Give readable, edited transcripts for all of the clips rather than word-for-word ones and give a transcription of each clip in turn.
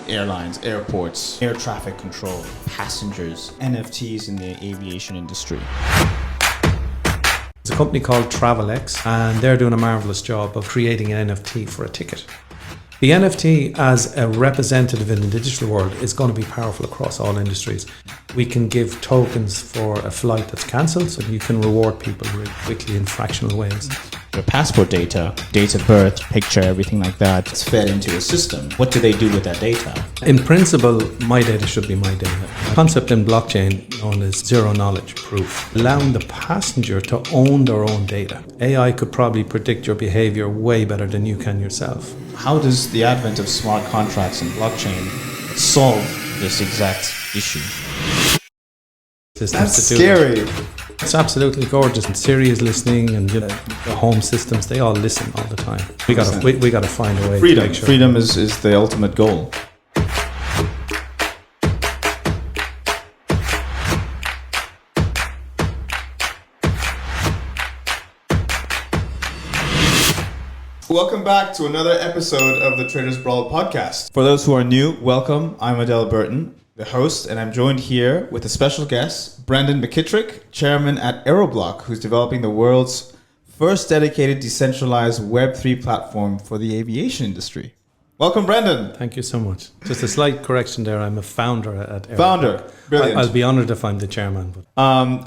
airlines, airports, air traffic control, passengers, NFTs in the aviation industry. There's a company called TravelX, and they're doing a marvelous job of creating an NFT for a ticket. The NFT as a representative in the digital world is going to be powerful across all industries. We can give tokens for a flight that's cancelled, so you can reward people really quickly in fractional ways. Your passport data, date of birth, picture, everything like that, it's fed into a system. What do they do with that data? In principle, my data should be my data. The concept in blockchain known as zero knowledge proof, allowing the passenger to own their own data. AI could probably predict your behavior way better than you can yourself. How does the advent of smart contracts and blockchain solve this exact issue? That's scary. It's absolutely gorgeous. And Siri is listening, and the home systems, they all listen all the time. We got to find a way Freedom. to make sure. Freedom is the ultimate goal. Welcome back to another episode of the Traders Brawl podcast. For those who are new, welcome. I'm Adel Burton, the host, and I'm joined here with a special guest, Brendan McKittrick, chairman at Aerobloc, who's developing the world's first dedicated decentralized Web3 platform for the aviation industry. Welcome, Brendan. Thank you so much. Just a slight correction there. I'm a founder at Aerobloc. Founder. Brilliant. I'll be honored if I'm the chairman.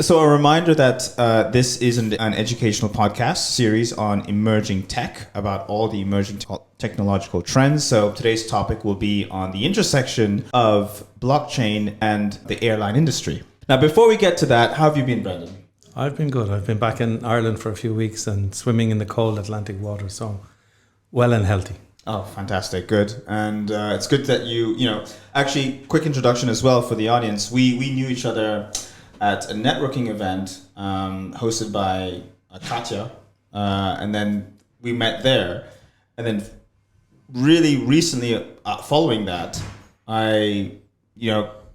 So a reminder that this is an educational podcast series on emerging tech, about all the emerging technological trends. So today's topic will be on the intersection of blockchain and the airline industry. Now, before we get to that, how have you been, Brendan? I've been good. I've been back in Ireland for a few weeks and swimming in the cold Atlantic water, so well and healthy. Oh, fantastic. Good. And it's good that actually, quick introduction as well for the audience. We knew each other at a networking event hosted by Katya, and then we met there. And then really recently, following that, I,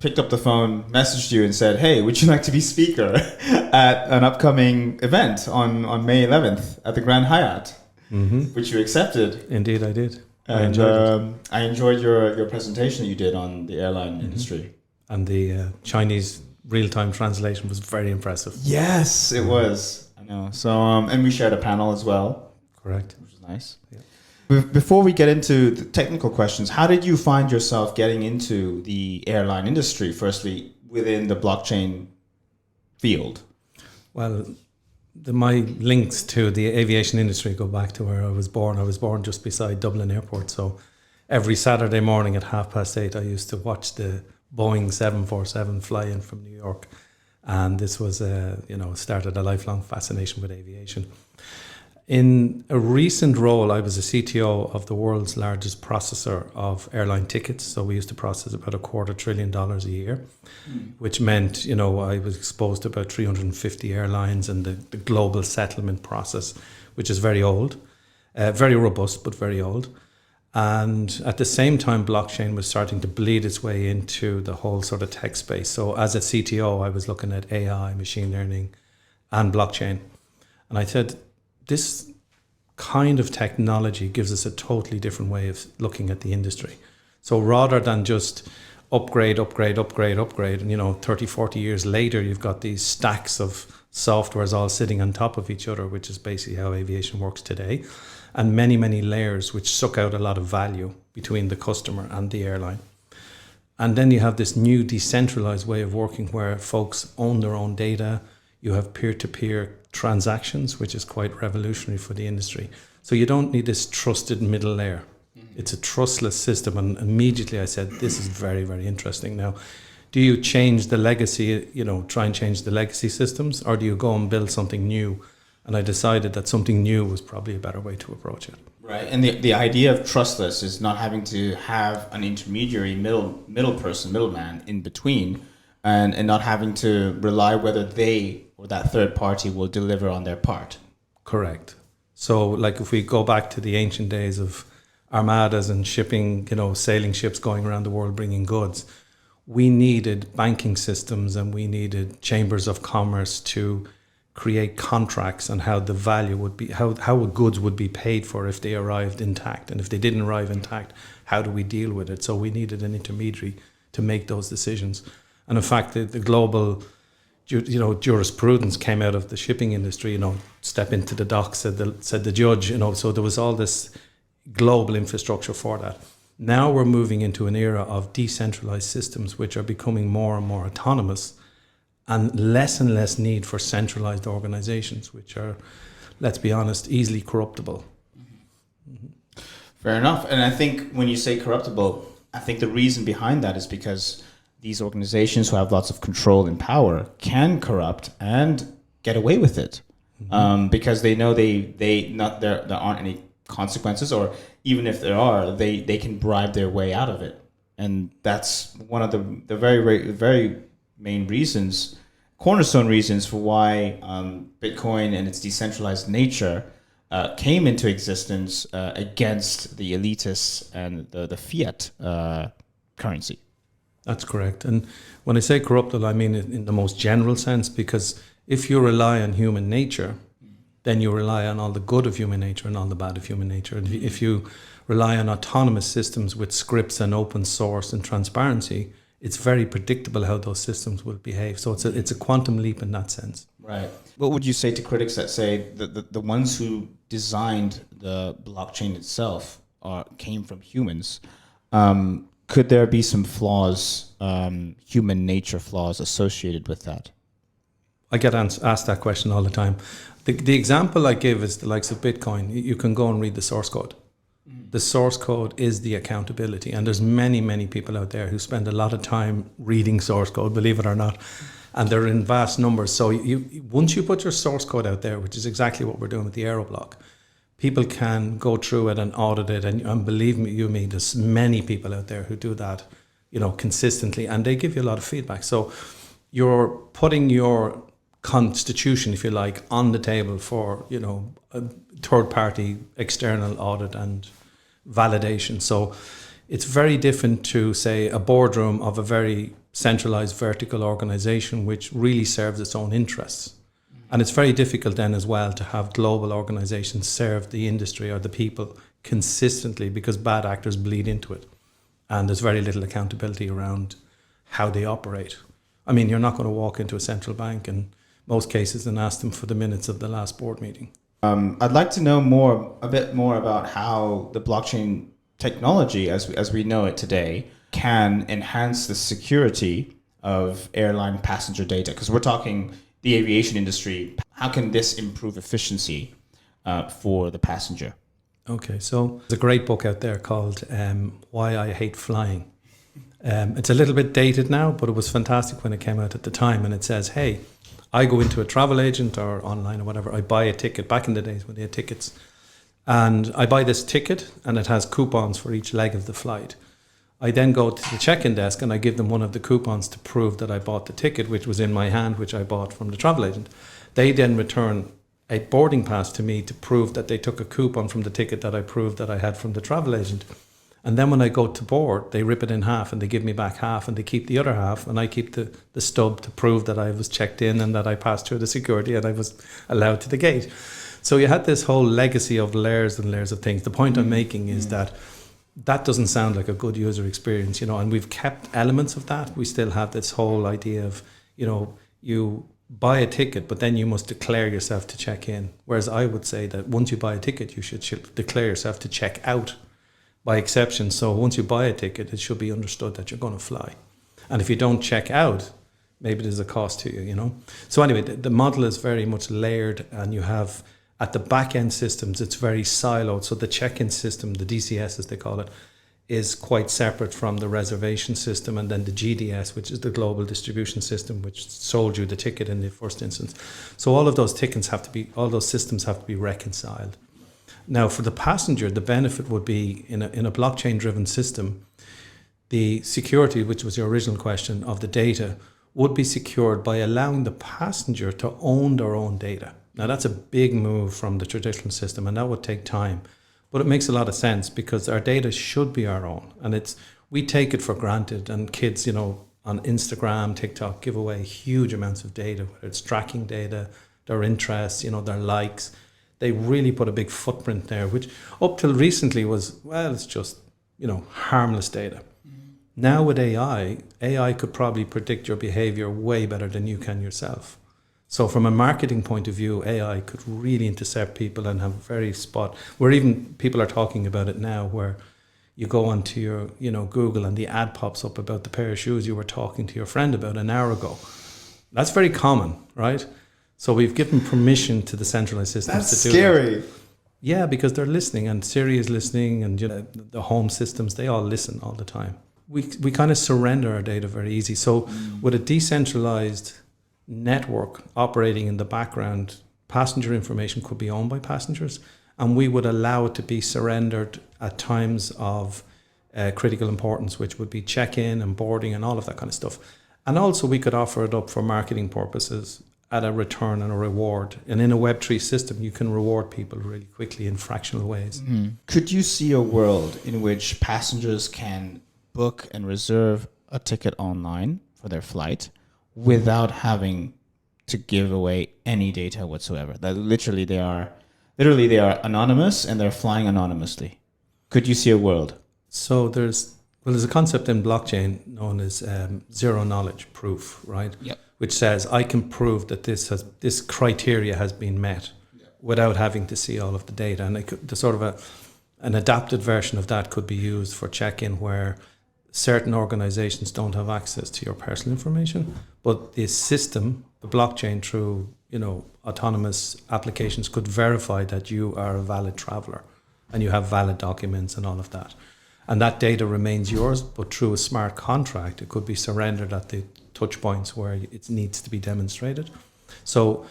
picked up the phone, messaged you and said, hey, would you like to be speaker at an upcoming event on May 11th at the Grand Hyatt? Mm-hmm. Which you accepted. Indeed, I did. And I enjoyed your presentation that you did on the airline industry. And the Chinese real-time translation was very impressive. Yes, it was. I know. So, and we shared a panel as well. Correct. Which was nice. Yeah. Before we get into the technical questions, how did you find yourself getting into the airline industry, firstly, within the blockchain field? Well, my links to the aviation industry go back to where I was born. I was born just beside Dublin Airport. So every Saturday morning at 8:30, I used to watch the Boeing 747 fly in from New York. And this was, started a lifelong fascination with aviation. In a recent role, I was a CTO of the world's largest processor of airline tickets. So we used to process about $250 billion a year, which meant, I was exposed to about 350 airlines and the global settlement process, which is very old, very robust, but very old. And at the same time, blockchain was starting to bleed its way into the whole sort of tech space. So as a CTO, I was looking at AI, machine learning, and blockchain. And I said, this kind of technology gives us a totally different way of looking at the industry. So rather than just upgrade, and 30, 40 years later, you've got these stacks of softwares all sitting on top of each other, which is basically how aviation works today, and many, many layers which suck out a lot of value between the customer and the airline. And then you have this new decentralized way of working where folks own their own data. You have peer-to-peer transactions, which is quite revolutionary for the industry. So you don't need this trusted middle layer. It's a trustless system. And immediately I said, this is very, very interesting. Now, do you change the legacy, try and change the legacy systems, or do you go and build something new? And I decided that something new was probably a better way to approach it. Right. And the idea of trustless is not having to have an intermediary middleman in between, and not having to rely whether they or that third party will deliver on their part. Correct. So like if we go back to the ancient days of armadas and shipping, sailing ships going around the world bringing goods, we needed banking systems and we needed chambers of commerce to create contracts on how the value would be, how goods would be paid for if they arrived intact. And if they didn't arrive intact, how do we deal with it? So we needed an intermediary to make those decisions. And in fact, the global jurisprudence came out of the shipping industry, step into the dock, said the judge, so there was all this global infrastructure for that. Now we're moving into an era of decentralized systems, which are becoming more and more autonomous, and less need for centralized organizations, which are, let's be honest, easily corruptible. Fair enough. And I think when you say corruptible, I think the reason behind that is because these organizations who have lots of control and power can corrupt and get away with it, because they know there aren't any consequences, or even if there are, they can bribe their way out of it. And that's one of the very main reasons, cornerstone reasons for why Bitcoin and its decentralized nature came into existence against the elitists and the fiat currency. That's correct. And when I say corruptible, I mean it in the most general sense, because if you rely on human nature, then you rely on all the good of human nature and all the bad of human nature. And if you rely on autonomous systems with scripts and open source and transparency, it's very predictable how those systems will behave. So it's a quantum leap in that sense. Right. What would you say to critics that say that the ones who designed the blockchain itself came from humans? Could there be some flaws, human nature flaws associated with that? I get asked that question all the time. The example I give is the likes of Bitcoin. You can go and read the source code. The source code is the accountability. And there's many people out there who spend a lot of time reading source code, believe it or not. And they're in vast numbers. So once you put your source code out there, which is exactly what we're doing with the Aerobloc, people can go through it and audit it. And believe me, there's many people out there who do that, consistently. And they give you a lot of feedback. So you're putting your constitution, if you like, on the table for, a third-party external audit and validation. So it's very different to, say, a boardroom of a very centralized vertical organization, which really serves its own interests. And it's very difficult then as well to have global organizations serve the industry or the people consistently, because bad actors bleed into it. And there's very little accountability around how they operate. I mean, you're not going to walk into a central bank in most cases and ask them for the minutes of the last board meeting. I'd like to know a bit more about how the blockchain technology, as we know it today, can enhance the security of airline passenger data. Because we're talking the aviation industry. How can this improve efficiency for the passenger? Okay, so there's a great book out there called Why I Hate Flying. It's a little bit dated now, but it was fantastic when it came out at the time. And it says, hey, I go into a travel agent or online or whatever, I buy a ticket, back in the days when they had tickets, and I buy this ticket and it has coupons for each leg of the flight. I then go to the check-in desk and I give them one of the coupons to prove that I bought the ticket, which was in my hand, which I bought from the travel agent. They then return a boarding pass to me to prove that they took a coupon from the ticket that I proved that I had from the travel agent. And then when I go to board, they rip it in half and they give me back half and they keep the other half, and I keep the stub to prove that I was checked in and that I passed through the security and I was allowed to the gate. So you had this whole legacy of layers and layers of things. The point I'm making is that doesn't sound like a good user experience, and we've kept elements of that. We still have this whole idea of, you buy a ticket, but then you must declare yourself to check in. Whereas I would say that once you buy a ticket, you should declare yourself to check out by exception. So once you buy a ticket, it should be understood that you're going to fly. And if you don't check out, maybe there's a cost to you, So anyway, the model is very much layered, and you have at the back end systems, it's very siloed. So the check-in system, the DCS as they call it, is quite separate from the reservation system, and then the GDS, which is the global distribution system, which sold you the ticket in the first instance. So all of those all those systems have to be reconciled. Now, for the passenger, the benefit would be in a blockchain-driven system, the security, which was your original question, of the data would be secured by allowing the passenger to own their own data. Now, that's a big move from the traditional system, and that would take time. But it makes a lot of sense because our data should be our own. And we take it for granted. And kids, on Instagram, TikTok, give away huge amounts of data, whether it's tracking data, their interests, their likes. They really put a big footprint there, which up till recently was, it's just, harmless data. Now with AI could probably predict your behavior way better than you can yourself. So from a marketing point of view, AI could really intercept people and have very spot, where even people are talking about it now, where you go onto your, Google and the ad pops up about the pair of shoes you were talking to your friend about an hour ago. That's very common, right? So we've given permission to the centralized systems to do that. That's scary. Yeah, because they're listening, and Siri is listening, and the home systems, they all listen all the time. We kind of surrender our data very easy. So with a decentralized network operating in the background, passenger information could be owned by passengers, and we would allow it to be surrendered at times of critical importance, which would be check-in and boarding and all of that kind of stuff. And also we could offer it up for marketing purposes at a return and a reward. And in a Web3 system, you can reward people really quickly in fractional ways. Could you see a world in which passengers can book and reserve a ticket online for their flight without having to give away any data whatsoever? That literally they are anonymous and they're flying anonymously. Could you see a world? So there's a concept in blockchain known as zero knowledge proof, right? Yep. Which says I can prove that this criteria has been met without having to see all of the data. And the sort of an adapted version of that could be used for check-in, where certain organizations don't have access to your personal information, but the system, the blockchain, through autonomous applications, could verify that you are a valid traveler and you have valid documents and all of that. And that data remains yours, but through a smart contract, it could be surrendered at the touch points where it needs to be demonstrated. So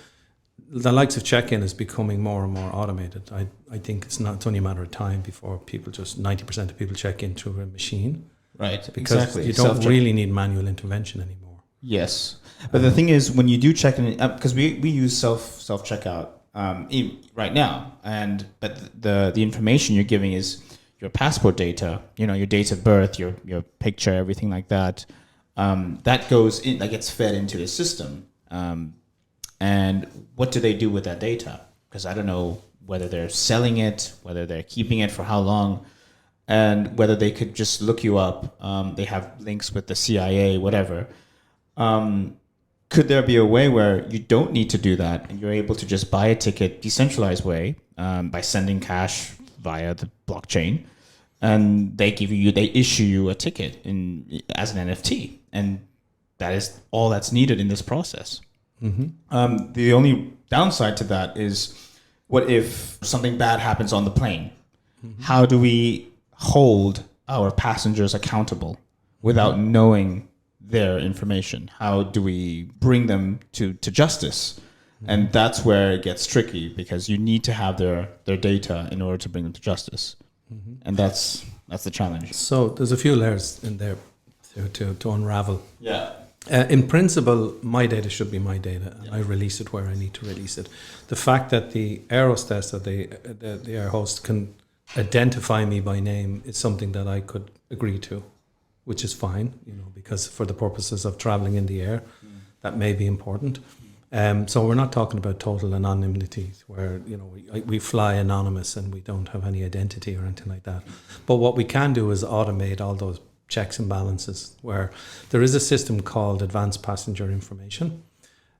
the likes of check-in is becoming more and more automated. I think it's only a matter of time before 90% of people check in through a machine. Right, Because exactly. you don't really need manual intervention anymore. Yes, but the thing is, when you do check in, because we use self checkout right now, but the information you're giving is your passport data, your date of birth, your picture, everything like that. That goes in, that gets fed into the system. And what do they do with that data? Because I don't know whether they're selling it, whether they're keeping it for how long, and whether they could just look you up. They have links with the CIA, whatever. Could there be a way where you don't need to do that and you're able to just buy a ticket decentralized way by sending cash via the blockchain, and they issue you a ticket as an NFT, and that is all that's needed in this process. The only downside to that is, what if something bad happens on the plane? How do we hold our passengers accountable without knowing their information? How do we bring them to justice? And that's where it gets tricky, because you need to have their data in order to bring them to justice. And that's the challenge. So there's a few layers in there to unravel. Yeah. In principle, my data should be my data, and I release it where I need to release it. The fact that the air hostess or the air host can identify me by name is something that I could agree to, which is fine, because for the purposes of traveling in the air, that may be important. So we're not talking about total anonymity, where we fly anonymous and we don't have any identity or anything like that. But what we can do is automate all those checks and balances, where there is a system called Advanced Passenger Information.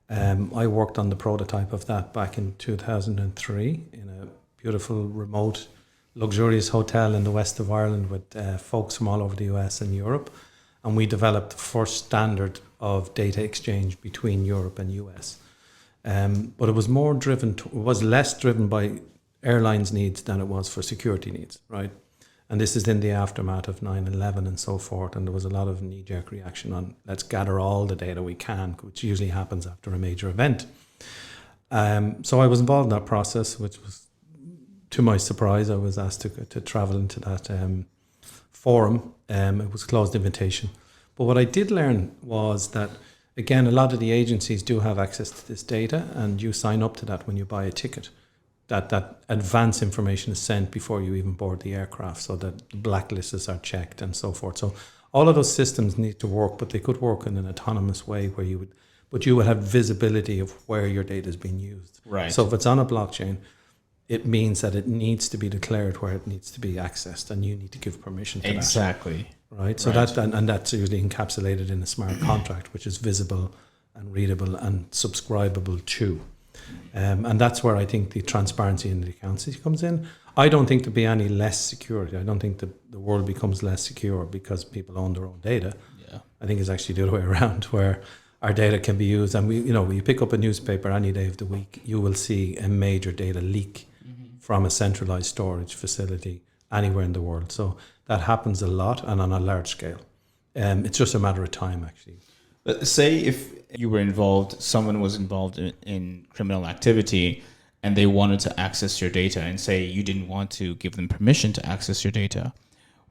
I worked on the prototype of that back in 2003 in a beautiful, remote, luxurious hotel in the west of Ireland with folks from all over the US and Europe. And we developed the first standard of data exchange between Europe and US. But it was less driven by airlines needs than it was for security needs, right? And this is in the aftermath of 9/11 and so forth. And there was a lot of knee-jerk reaction on, let's gather all the data we can, which usually happens after a major event. So I was involved in that process, which was, to my surprise, I was asked to travel into that forum. It was closed invitation. But what I did learn was that, again, a lot of the agencies do have access to this data, and you sign up to that when you buy a ticket. That advance information is sent before you even board the aircraft, so that blacklists are checked and so forth. So all of those systems need to work, but they could work in an autonomous way where you would but you will have visibility of where your data is being used. Right. So if it's on a blockchain, it means that it needs to be declared where it needs to be accessed, and you need to give permission to that. Exactly. Right. So that and that's usually encapsulated in a smart contract, which is visible and readable and subscribable to. And that's where I think the transparency in the accountancy comes in. I don't think there'll be any less security. I don't think the world becomes less secure because people own their own data. Yeah. I think it's actually the other way around, where our data can be used. And when you pick up a newspaper any day of the week, you will see a major data leak from a centralized storage facility anywhere in the world. So that happens a lot and on a large scale. It's just a matter of time, actually. But say if you were involved, someone was involved in criminal activity and they wanted to access your data, and say you didn't want to give them permission to access your data,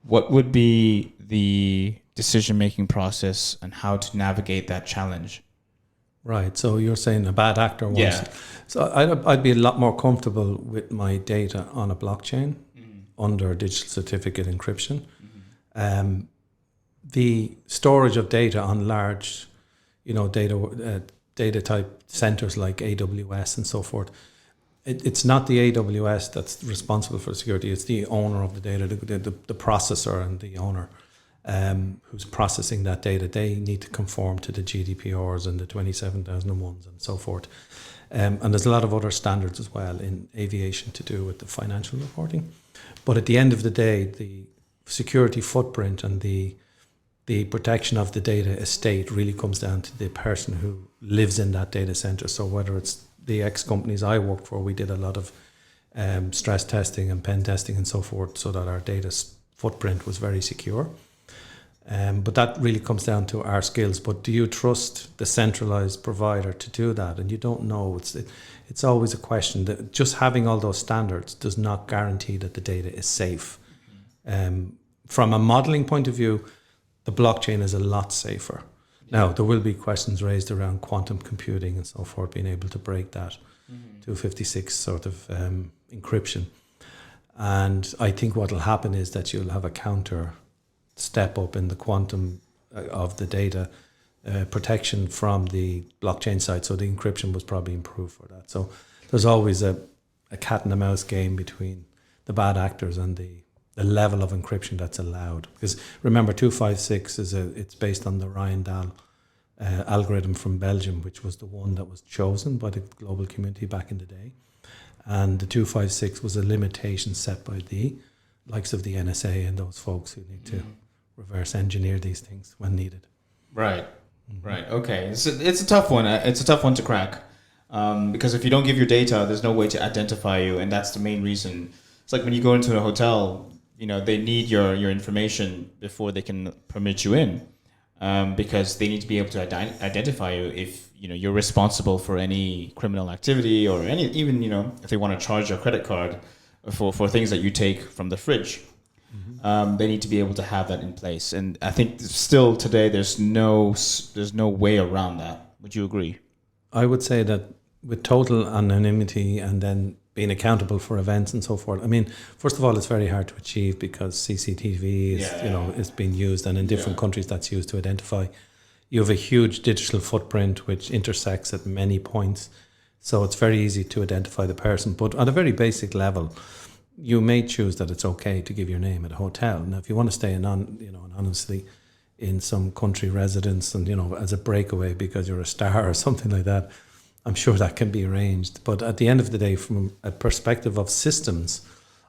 what would be the decision-making process and how to navigate that challenge? Right. So you're saying a bad actor wants. Yeah. So I'd be a lot more comfortable with my data on a blockchain under a digital certificate encryption. The storage of data on large, data type centers like AWS and so forth. It's not the AWS that's responsible for security. It's the owner of the data, the processor and the owner who's processing that data. They need to conform to the GDPRs and the 27001s and so forth. And there's a lot of other standards as well in aviation to do with the financial reporting. But at the end of the day, the security footprint and the protection of the data estate really comes down to the person who lives in that data center. So whether it's the ex-companies I worked for, we did a lot of stress testing and pen testing and so forth so that our data footprint was very secure. But that really comes down to our skills. But do you trust the centralized provider to do that? And you don't know. It's always a question that just having all those standards does not guarantee that the data is safe. From a modeling point of view, the blockchain is a lot safer. Now, there will be questions raised around quantum computing and so forth, being able to break that 256 sort of encryption. And I think what will happen is that you'll have a counter step up in the quantum of the data protection from the blockchain side. So the encryption was probably improved for that. So there's always a cat and a mouse game between the bad actors and the level of encryption that's allowed. Because remember, 256 it's based on the Ryan Dahl algorithm from Belgium, which was the one that was chosen by the global community back in the day. And the 256 was a limitation set by the likes of the NSA and those folks who need to reverse engineer these things when needed. Right. Right. Okay. It's a tough one. It's a tough one to crack because if you don't give your data, there's no way to identify you, and that's the main reason. It's like when you go into a hotel, they need your information before they can permit you in, because they need to be able to identify you if you're responsible for any criminal activity or even if they want to charge your credit card for things that you take from the fridge. They need to be able to have that in place, and I think still today there's no way around that. Would you agree? I would say that with total anonymity and then being accountable for events and so forth. I mean, first of all, it's very hard to achieve because CCTV is being used, and in different countries that's used to identify. You have a huge digital footprint which intersects at many points, so it's very easy to identify the person. But on a very basic level, you may choose that it's okay to give your name at a hotel. Now, if you want to stay anonymously in some country residence and as a breakaway because you're a star or something like that, I'm sure that can be arranged. But at the end of the day, from a perspective of systems,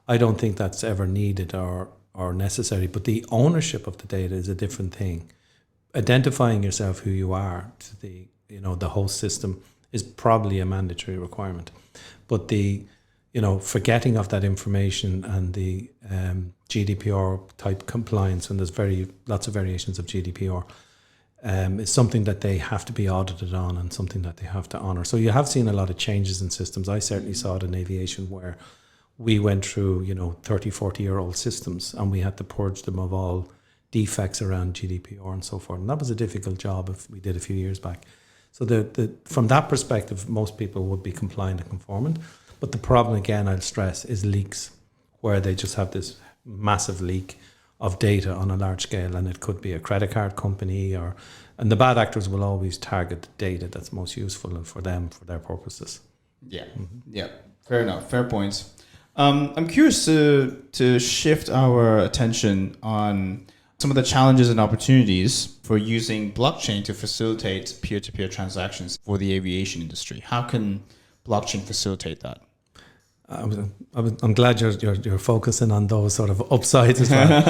I don't think that's ever needed or necessary. But the ownership of the data is a different thing. Identifying yourself who you are to the host system is probably a mandatory requirement. But the forgetting of that information and the GDPR type compliance, and there's lots of variations of GDPR, is something that they have to be audited on and something that they have to honor. So you have seen a lot of changes in systems. I certainly saw it in aviation where we went through 30, 40-year-old systems and we had to purge them of all defects around GDPR and so forth. And that was a difficult job if we did a few years back. So from that perspective, most people would be compliant and conformant. But the problem, again, I'll stress, is leaks, where they just have this massive leak of data on a large scale, and it could be a credit card company, and the bad actors will always target the data that's most useful for them for their purposes. Yeah, yeah, fair enough, fair points. I'm curious to shift our attention on some of the challenges and opportunities for using blockchain to facilitate peer-to-peer transactions for the aviation industry. How can blockchain facilitate that? I'm glad you're focusing on those sort of upsides as well.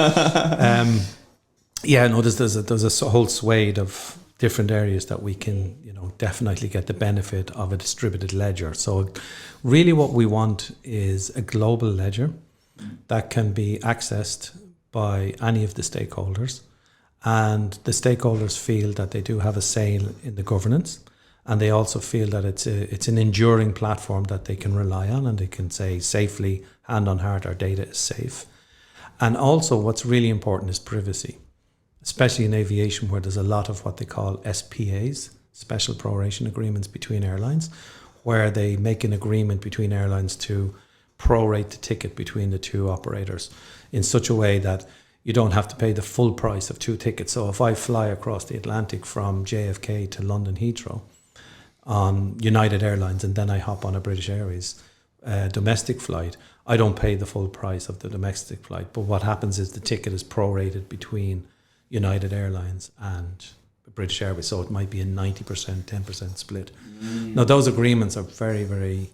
There's a whole swathe of different areas that we can, definitely get the benefit of a distributed ledger. So really what we want is a global ledger that can be accessed by any of the stakeholders, and the stakeholders feel that they do have a say in the governance, and they also feel that it's an enduring platform that they can rely on, and they can say safely, hand on heart, our data is safe. And also what's really important is privacy, especially in aviation, where there's a lot of what they call SPAs, special proration agreements between airlines, where they make an agreement between airlines to prorate the ticket between the two operators in such a way that you don't have to pay the full price of two tickets. So if I fly across the Atlantic from JFK to London Heathrow on United Airlines, and then I hop on a British Airways domestic flight, I don't pay the full price of the domestic flight. But what happens is the ticket is prorated between United Airlines and British Airways, so it might be a 90%, 10% split. Now, those agreements are very, very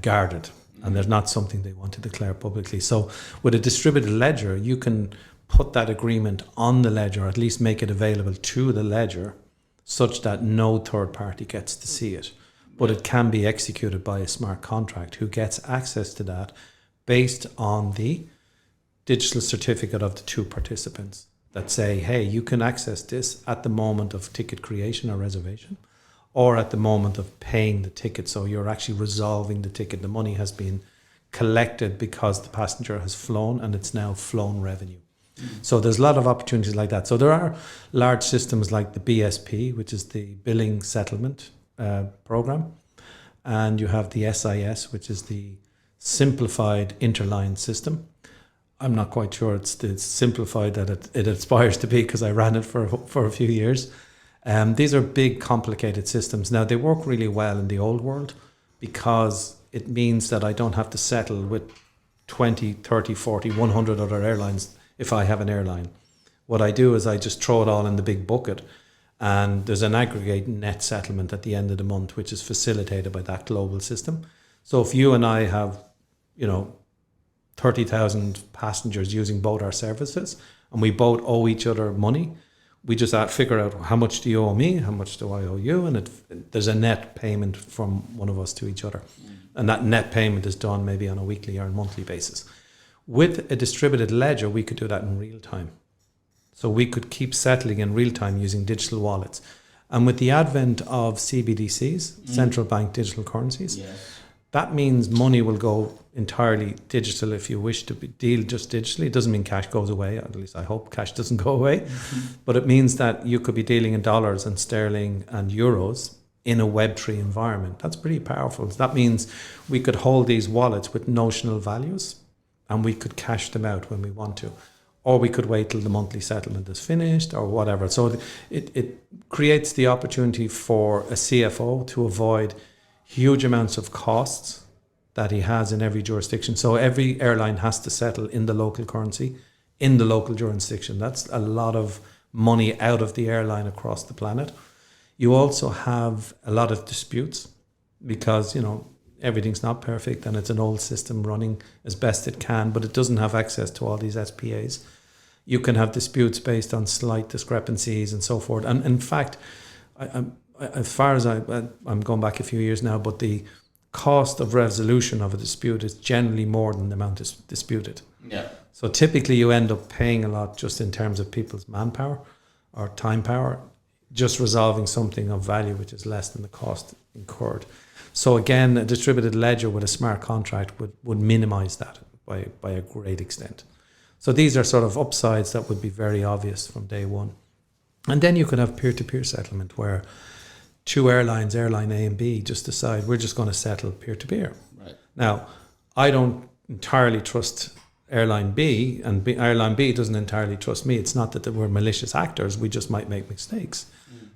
guarded, and there's not something they want to declare publicly. So with a distributed ledger, you can put that agreement on the ledger, or at least make it available to the ledger, such that no third party gets to see it. But it can be executed by a smart contract who gets access to that based on the digital certificate of the two participants that say, hey, you can access this at the moment of ticket creation or reservation, or at the moment of paying the ticket. So you're actually resolving the ticket. The money has been collected because the passenger has flown, and it's now flown revenue. So there's a lot of opportunities like that. So there are large systems like the BSP, which is the billing settlement program, and you have the SIS, which is the simplified interline system. I'm not quite sure it's simplified that it aspires to be, because I ran it for a few years. These are big, complicated systems. Now, they work really well in the old world because it means that I don't have to settle with 20, 30, 40, 100 other airlines if I have an airline. What I do is I just throw it all in the big bucket, and there's an aggregate net settlement at the end of the month, which is facilitated by that global system. So if you and I have, 30,000 passengers using both our services, and we both owe each other money, we just figure out how much do you owe me, how much do I owe you, and there's a net payment from one of us to each other. And that net payment is done maybe on a weekly or a monthly basis. With a distributed ledger, we could do that in real time. So we could keep settling in real time using digital wallets. And with the advent of CBDCs, central bank digital currencies, that means money will go entirely digital if you wish to deal just digitally. It doesn't mean cash goes away, at least I hope cash doesn't go away. But it means that you could be dealing in dollars and sterling and euros in a Web3 environment. That's pretty powerful. That means we could hold these wallets with notional values, and we could cash them out when we want to. Or we could wait till the monthly settlement is finished or whatever. So it creates the opportunity for a CFO to avoid huge amounts of costs that he has in every jurisdiction. So every airline has to settle in the local currency, in the local jurisdiction. That's a lot of money out of the airline across the planet. You also have a lot of disputes because, everything's not perfect and it's an old system running as best it can, but it doesn't have access to all these SPAs. You can have disputes based on slight discrepancies and so forth. And in fact, as far as I'm going back a few years now, but the cost of resolution of a dispute is generally more than the amount is disputed. Yeah. So typically you end up paying a lot just in terms of people's manpower or time power, just resolving something of value which is less than the cost incurred. So again, a distributed ledger with a smart contract would minimize that by a great extent. So these are sort of upsides that would be very obvious from day one. And then you could have peer-to-peer settlement where two airlines, airline A and B, just decide we're just going to settle peer-to-peer. Right. Now, I don't entirely trust airline B, and airline B doesn't entirely trust me. It's not that we're malicious actors. We just might make mistakes.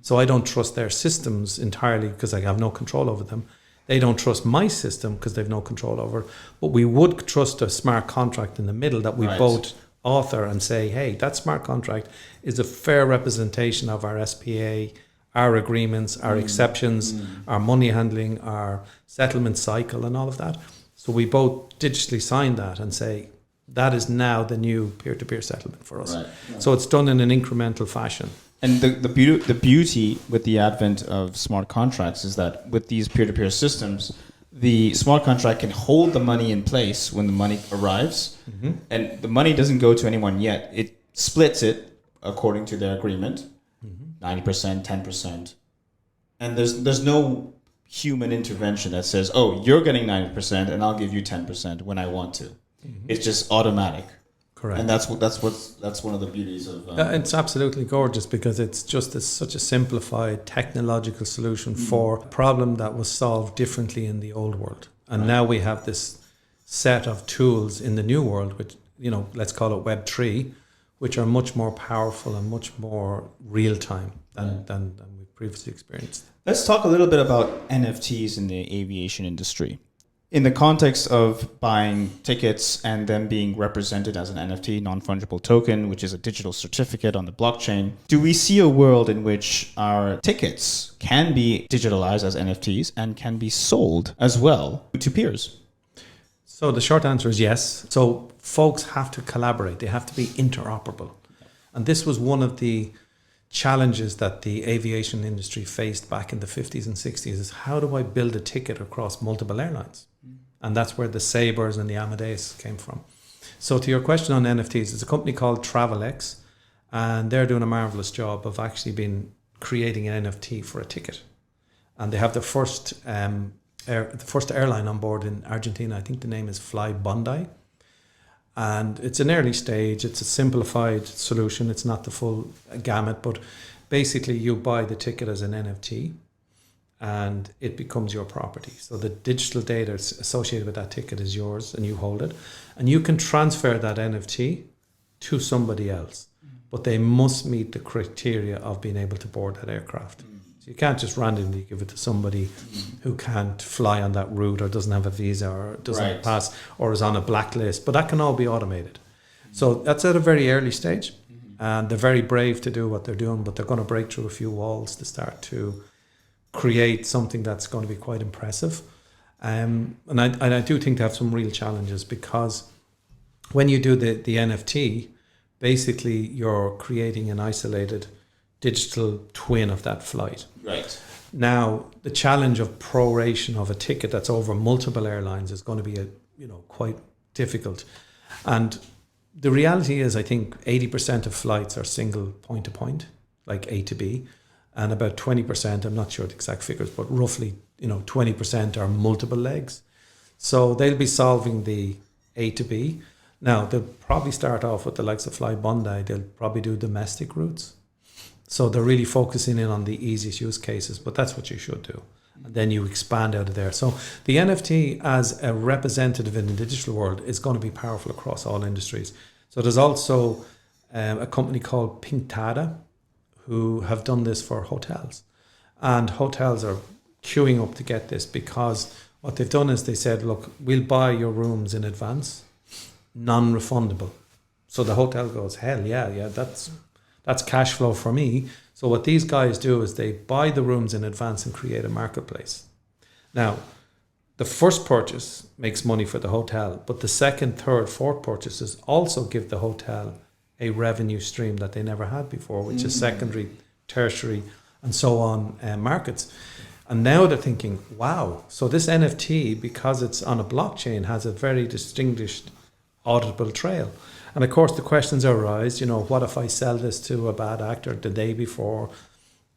So I don't trust their systems entirely because I have no control over them. They don't trust my system because they've no control over it. But we would trust a smart contract in the middle that we both author and say, hey, that smart contract is a fair representation of our SPA, our agreements, our exceptions, our money handling, our settlement cycle and all of that. So we both digitally sign that and say, that is now the new peer-to-peer settlement for us. Right. Yeah. So it's done in an incremental fashion. And the beauty with the advent of smart contracts is that with these peer-to-peer systems, the smart contract can hold the money in place when the money arrives, and the money doesn't go to anyone yet. It splits it according to their agreement, 90%, 10%. And there's no human intervention that says, oh, you're getting 90% and I'll give you 10% when I want to. It's just automatic. Correct. And that's one of the beauties of it's absolutely gorgeous because it's such a simplified technological solution for a problem that was solved differently in the old world. And now we have this set of tools in the new world, which, let's call it Web3, which are much more powerful and much more real time than we've previously experienced. Let's talk a little bit about NFTs in the aviation industry. In the context of buying tickets and them being represented as an NFT, non-fungible token, which is a digital certificate on the blockchain, do we see a world in which our tickets can be digitalized as NFTs and can be sold as well to peers? So the short answer is yes. So folks have to collaborate. They have to be interoperable. And this was one of the challenges that the aviation industry faced back in the 50s and 60s is how do I build a ticket across multiple airlines? And that's where the Sabres and the Amadeus came from. So to your question on NFTs, there's a company called TravelX, and they're doing a marvelous job of actually creating an NFT for a ticket. And they have the first airline on board in Argentina. I think the name is Fly Bondi. And it's an early stage. It's a simplified solution. It's not the full gamut, but basically you buy the ticket as an NFT and it becomes your property. So the digital data associated with that ticket is yours and you hold it. And you can transfer that NFT to somebody else, but they must meet the criteria of being able to board that aircraft. So you can't just randomly give it to somebody who can't fly on that route or doesn't have a visa or doesn't pass or is on a blacklist, but that can all be automated. So that's at a very early stage, and they're very brave to do what they're doing, but they're going to break through a few walls to start to create something that's going to be quite impressive. And I do think they have some real challenges because when you do the NFT, basically you're creating an isolated digital twin of that flight. Right. Now, the challenge of proration of a ticket that's over multiple airlines is going to be quite difficult. And the reality is, I think 80% of flights are single point to point, like A to B, and about 20%, I'm not sure the exact figures, but roughly 20% are multiple legs. So they'll be solving the A to B. Now, they'll probably start off with the likes of Fly Bondi. They'll probably do domestic routes. So they're really focusing in on the easiest use cases, but that's what you should do. And then you expand out of there. So the NFT as a representative in the digital world is going to be powerful across all industries. So there's also a company called Pinktada who have done this for hotels. And hotels are queuing up to get this because what they've done is they said, look, we'll buy your rooms in advance, non-refundable. So the hotel goes, hell yeah, that's cash flow for me. So what these guys do is they buy the rooms in advance and create a marketplace. Now, the first purchase makes money for the hotel, but the second, third, fourth purchases also give the hotel a revenue stream that they never had before, which is secondary, tertiary, and so on markets. And now they're thinking, wow, so this NFT, because it's on a blockchain, has a very distinguished auditable trail. And of course, the questions arise, what if I sell this to a bad actor the day before?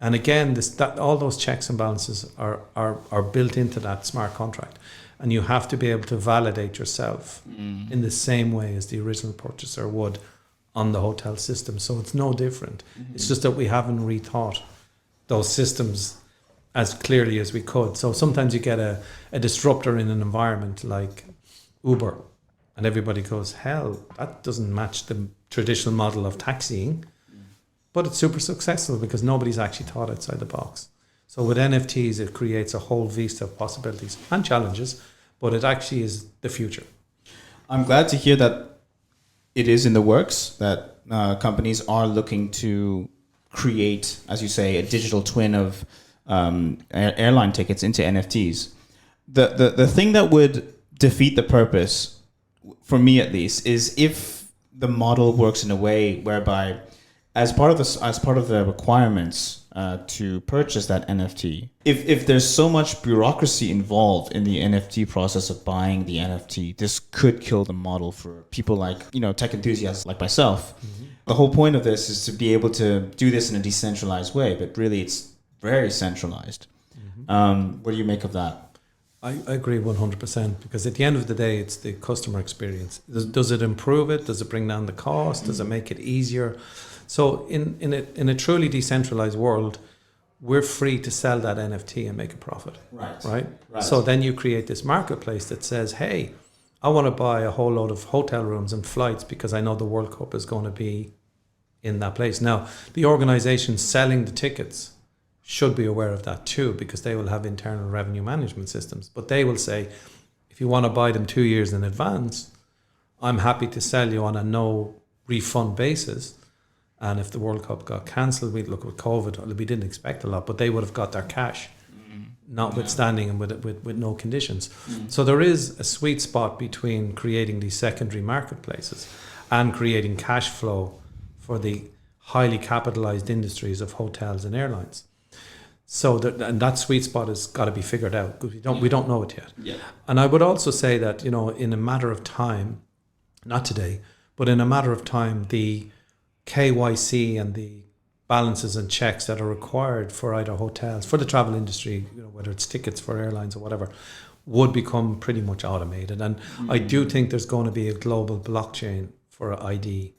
And again, all those checks and balances are built into that smart contract. And you have to be able to validate yourself in the same way as the original purchaser would on the hotel system. So it's no different. It's just that we haven't rethought those systems as clearly as we could. So sometimes you get a disruptor in an environment like Uber. And everybody goes, hell, that doesn't match the traditional model of taxiing. But it's super successful because nobody's actually thought outside the box. So with NFTs, it creates a whole vista of possibilities and challenges, but it actually is the future. I'm glad to hear that it is in the works, that companies are looking to create, as you say, a digital twin of airline tickets into NFTs. The thing that would defeat the purpose, for me at least, is if the model works in a way whereby, as part of the requirements to purchase that NFT, if there's so much bureaucracy involved in the NFT process of buying the NFT, this could kill the model for people like, tech enthusiasts like myself. Mm-hmm. The whole point of this is to be able to do this in a decentralized way, but really it's very centralized. Mm-hmm. What do you make of that? I agree 100%, because at the end of the day, it's the customer experience. Does it improve it? Does it bring down the cost? Does it make it easier? So in a truly decentralized world, we're free to sell that NFT and make a profit. Right. So then you create this marketplace that says, hey, I want to buy a whole load of hotel rooms and flights because I know the World Cup is going to be in that place. Now, the organization selling the tickets should be aware of that too, because they will have internal revenue management systems. But they will say, if you want to buy them 2 years in advance, I'm happy to sell you on a no refund basis. And if the World Cup got cancelled, we'd look with COVID, we didn't expect a lot, but they would have got their cash, notwithstanding and with no conditions. So there is a sweet spot between creating these secondary marketplaces and creating cash flow for the highly capitalized industries of hotels and airlines. So that sweet spot has got to be figured out, because we don't know it yet. Yeah. And I would also say that, in a matter of time, not today, but in a matter of time, the KYC and the balances and checks that are required for either hotels, for the travel industry, whether it's tickets for airlines or whatever, would become pretty much automated. And I do think there's going to be a global blockchain for ID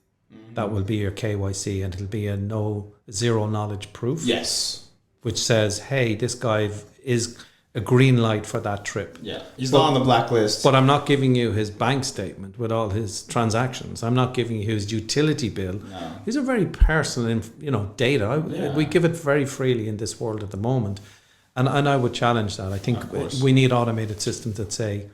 that will be your KYC, and it'll be a zero knowledge proof. Yes. Which says, hey, this guy is a green light for that trip. Yeah, he's not on the blacklist. But I'm not giving you his bank statement with all his transactions. I'm not giving you his utility bill. No. These are very personal, data. We give it very freely in this world at the moment. And I would challenge that. I think we need automated systems that say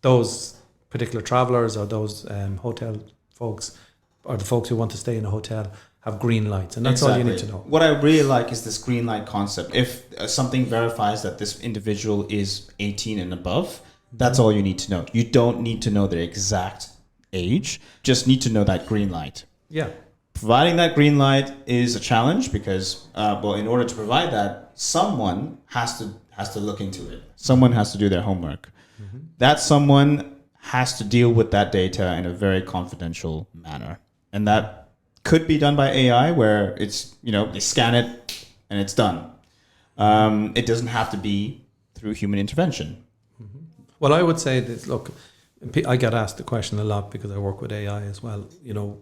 those particular travelers or those hotel folks, or the folks who want to stay in a hotel, have green lights, and that's all you need to know. What I really like is this green light concept. If something verifies that this individual is 18 and above, that's all you need to know. You don't need to know their exact age, just need to know that green light. Yeah. Providing that green light is a challenge because, in order to provide that, someone has to look into it. Someone has to do their homework. Mm-hmm. That someone has to deal with that data in a very confidential manner, and that could be done by AI, where it's, they scan it and it's done. It doesn't have to be through human intervention. Mm-hmm. Well, I would say that, look, I get asked the question a lot because I work with AI as well,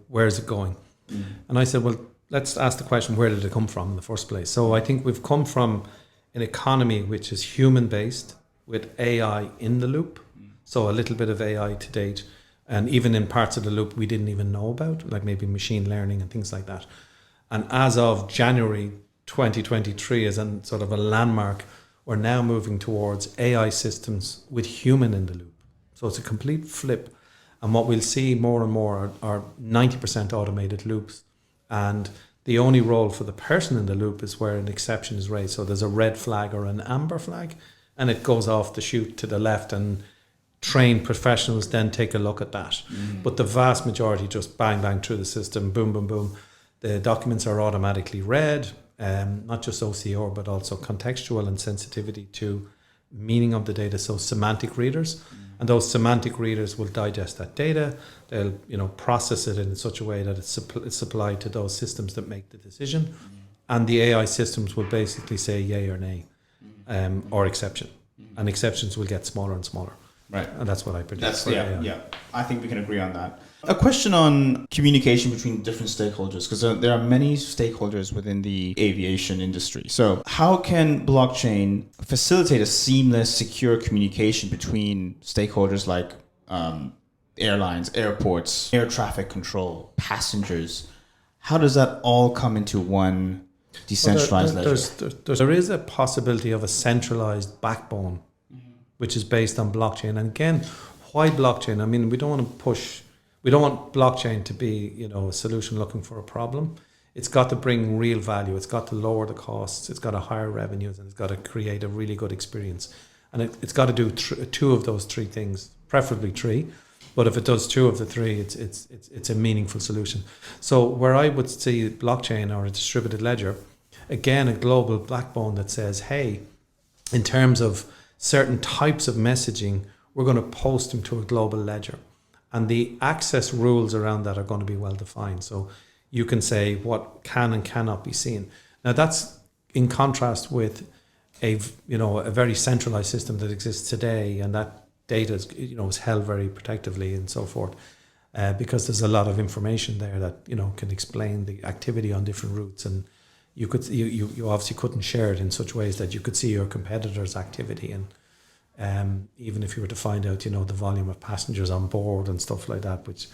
where is it going? Mm. And I said, well, let's ask the question, where did it come from in the first place? So I think we've come from an economy which is human-based with AI in the loop. So a little bit of AI to date. And even in parts of the loop we didn't even know about, like maybe machine learning and things like that. And as of January 2023, as a sort of a landmark, we're now moving towards AI systems with human in the loop. So it's a complete flip. And what we'll see more and more are 90% automated loops. And the only role for the person in the loop is where an exception is raised. So there's a red flag or an amber flag, and it goes off the chute to the left, and trained professionals then take a look at that. But the vast majority just bang through the system, boom, boom, boom. The documents are automatically read, not just OCR, but also contextual and sensitivity to meaning of the data. So semantic readers, and those semantic readers will digest that data. They'll process it in such a way that it's supplied to those systems that make the decision, and the AI systems will basically say yay or nay, or exception, and exceptions will get smaller and smaller. Right. And that's what I predict. Yeah. I think we can agree on that. A question on communication between different stakeholders, because there are many stakeholders within the aviation industry. So how can blockchain facilitate a seamless, secure communication between stakeholders like airlines, airports, air traffic control, passengers. How does that all come into one decentralized ledger? There is a possibility of a centralized backbone, which is based on blockchain. And again, why blockchain? I mean, we don't want blockchain to be, a solution looking for a problem. It's got to bring real value. It's got to lower the costs. It's got to hire revenues, and it's got to create a really good experience. And it's got to do two of those three things, preferably three. But if it does two of the three, it's a meaningful solution. So where I would see blockchain or a distributed ledger, again, a global backbone that says, hey, in terms of certain types of messaging, we're going to post them to a global ledger. And the access rules around that are going to be well defined. So you can say what can and cannot be seen. Now that's in contrast with a very centralized system that exists today, and that data is held very protectively and so forth, because there's a lot of information there that can explain the activity on different routes, and you obviously couldn't share it in such ways that you could see your competitors' activity, and even if you were to find out the volume of passengers on board and stuff like that, which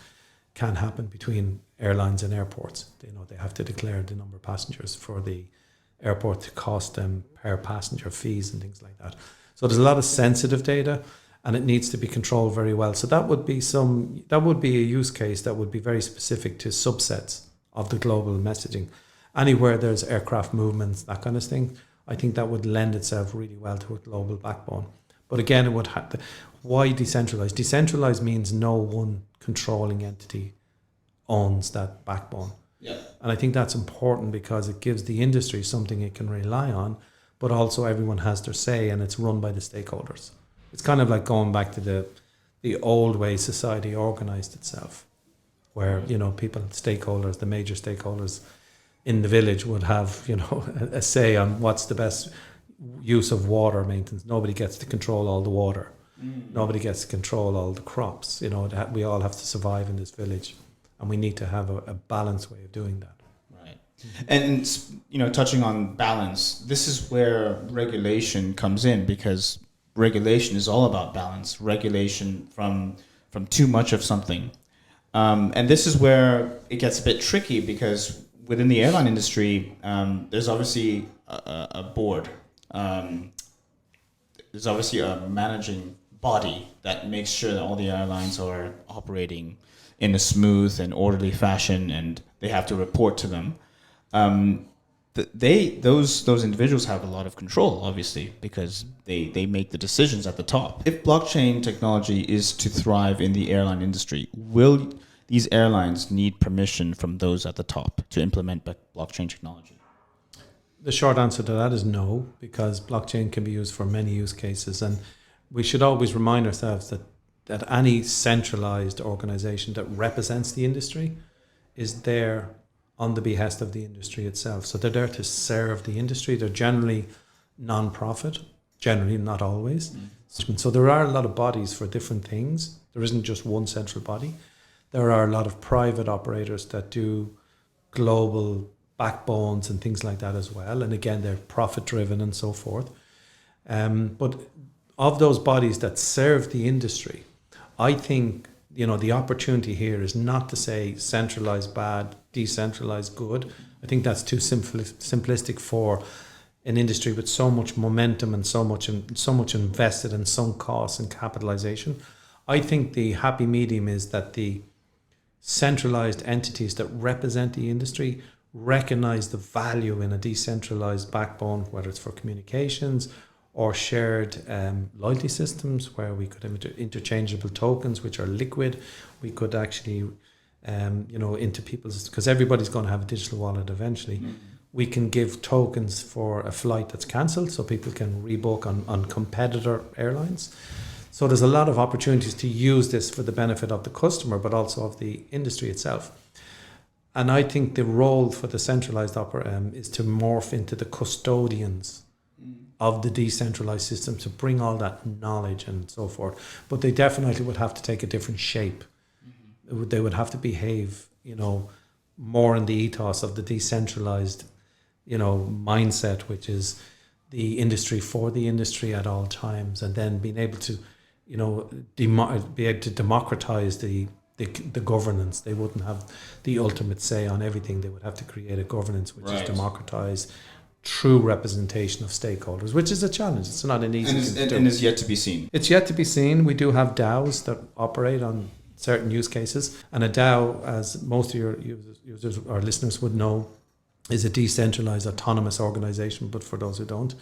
can happen between airlines and airports. They have to declare the number of passengers for the airport to cost them per passenger fees and things like that. So there's a lot of sensitive data, and it needs to be controlled very well. So that would be a use case that would be very specific to subsets of the global messaging. Anywhere there's aircraft movements, that kind of thing, I think that would lend itself really well to a global backbone. But again, it would have to. Why decentralized? Decentralized means no one controlling entity owns that backbone. Yeah. And I think that's important because it gives the industry something it can rely on, but also everyone has their say, and it's run by the stakeholders. It's kind of like going back to the old way society organized itself, where people, stakeholders, the major stakeholders in the village would have a say on what's the best use of water maintenance. Nobody gets to control all the water. Nobody gets to control all the crops. We all have to survive in this village, and we need to have a balanced way of doing that. Right. And touching on balance, this is where regulation comes in, because regulation is all about balance. Regulation from too much of something, and this is where it gets a bit tricky, because within the airline industry, there's obviously a board. There's obviously a managing body that makes sure that all the airlines are operating in a smooth and orderly fashion, and they have to report to them. Those individuals have a lot of control, obviously, because they make the decisions at the top. If blockchain technology is to thrive in the airline industry, will these airlines need permission from those at the top to implement blockchain technology? The short answer to that is no, because blockchain can be used for many use cases, and we should always remind ourselves that any centralized organization that represents the industry is there on the behest of the industry itself. So they're there to serve the industry. They're generally non-profit, generally, not always. So there are a lot of bodies for different things. There isn't just one central body. There are a lot of private operators that do global backbones and things like that as well. And again, they're profit driven and so forth. But of those bodies that serve the industry, I think the opportunity here is not to say centralized bad, decentralized good. I think that's too simplistic for an industry with so much momentum and so much invested in sunk costs and capitalization. I think the happy medium is that the centralized entities that represent the industry recognize the value in a decentralized backbone, whether it's for communications or shared loyalty systems, where we could have interchangeable tokens which are liquid. We could actually, into people's, because everybody's going to have a digital wallet eventually. We can give tokens for a flight that's cancelled, so people can rebook on competitor airlines. So there's a lot of opportunities to use this for the benefit of the customer, but also of the industry itself. And I think the role for the centralized is to morph into the custodians of the decentralized system, to bring all that knowledge and so forth. But they definitely would have to take a different shape. They would have to behave, more in the ethos of the decentralized, mindset, which is the industry for the industry at all times, and then being able to be able to democratize the governance. They wouldn't have the ultimate say on everything. They would have to create a governance which is democratized, true representation of stakeholders, which is a challenge. It's not an easy thing to do. And is yet to be seen. It's yet to be seen. We do have DAOs that operate on certain use cases. And a DAO, as most of your users or listeners would know, is a decentralized autonomous organization. But for those who don't,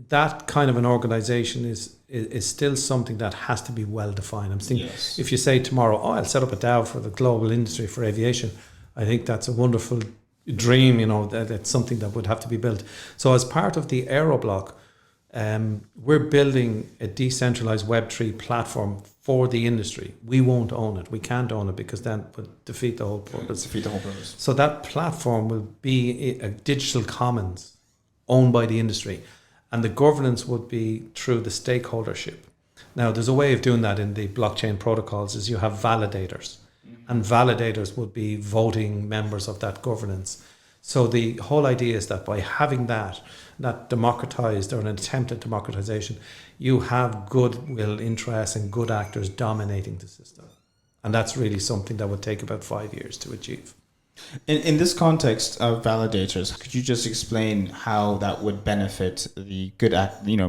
that kind of an organization is still something that has to be well defined. I'm thinking, if you say tomorrow, I'll set up a DAO for the global industry for aviation, I think that's a wonderful dream, that it's something that would have to be built. So as part of the Aerobloc, we're building a decentralized Web3 platform for the industry. We won't own it. We can't own it because then it would defeat the whole purpose. So that platform will be a digital commons owned by the industry. And the governance would be through the stakeholdership. Now, there's a way of doing that in the blockchain protocols is you have validators. And validators would be voting members of that governance. So the whole idea is that by having that democratized or an attempt at democratization, you have goodwill interests and good actors dominating the system. And that's really something that would take about 5 years to achieve. In this context of validators, could you just explain how that would benefit the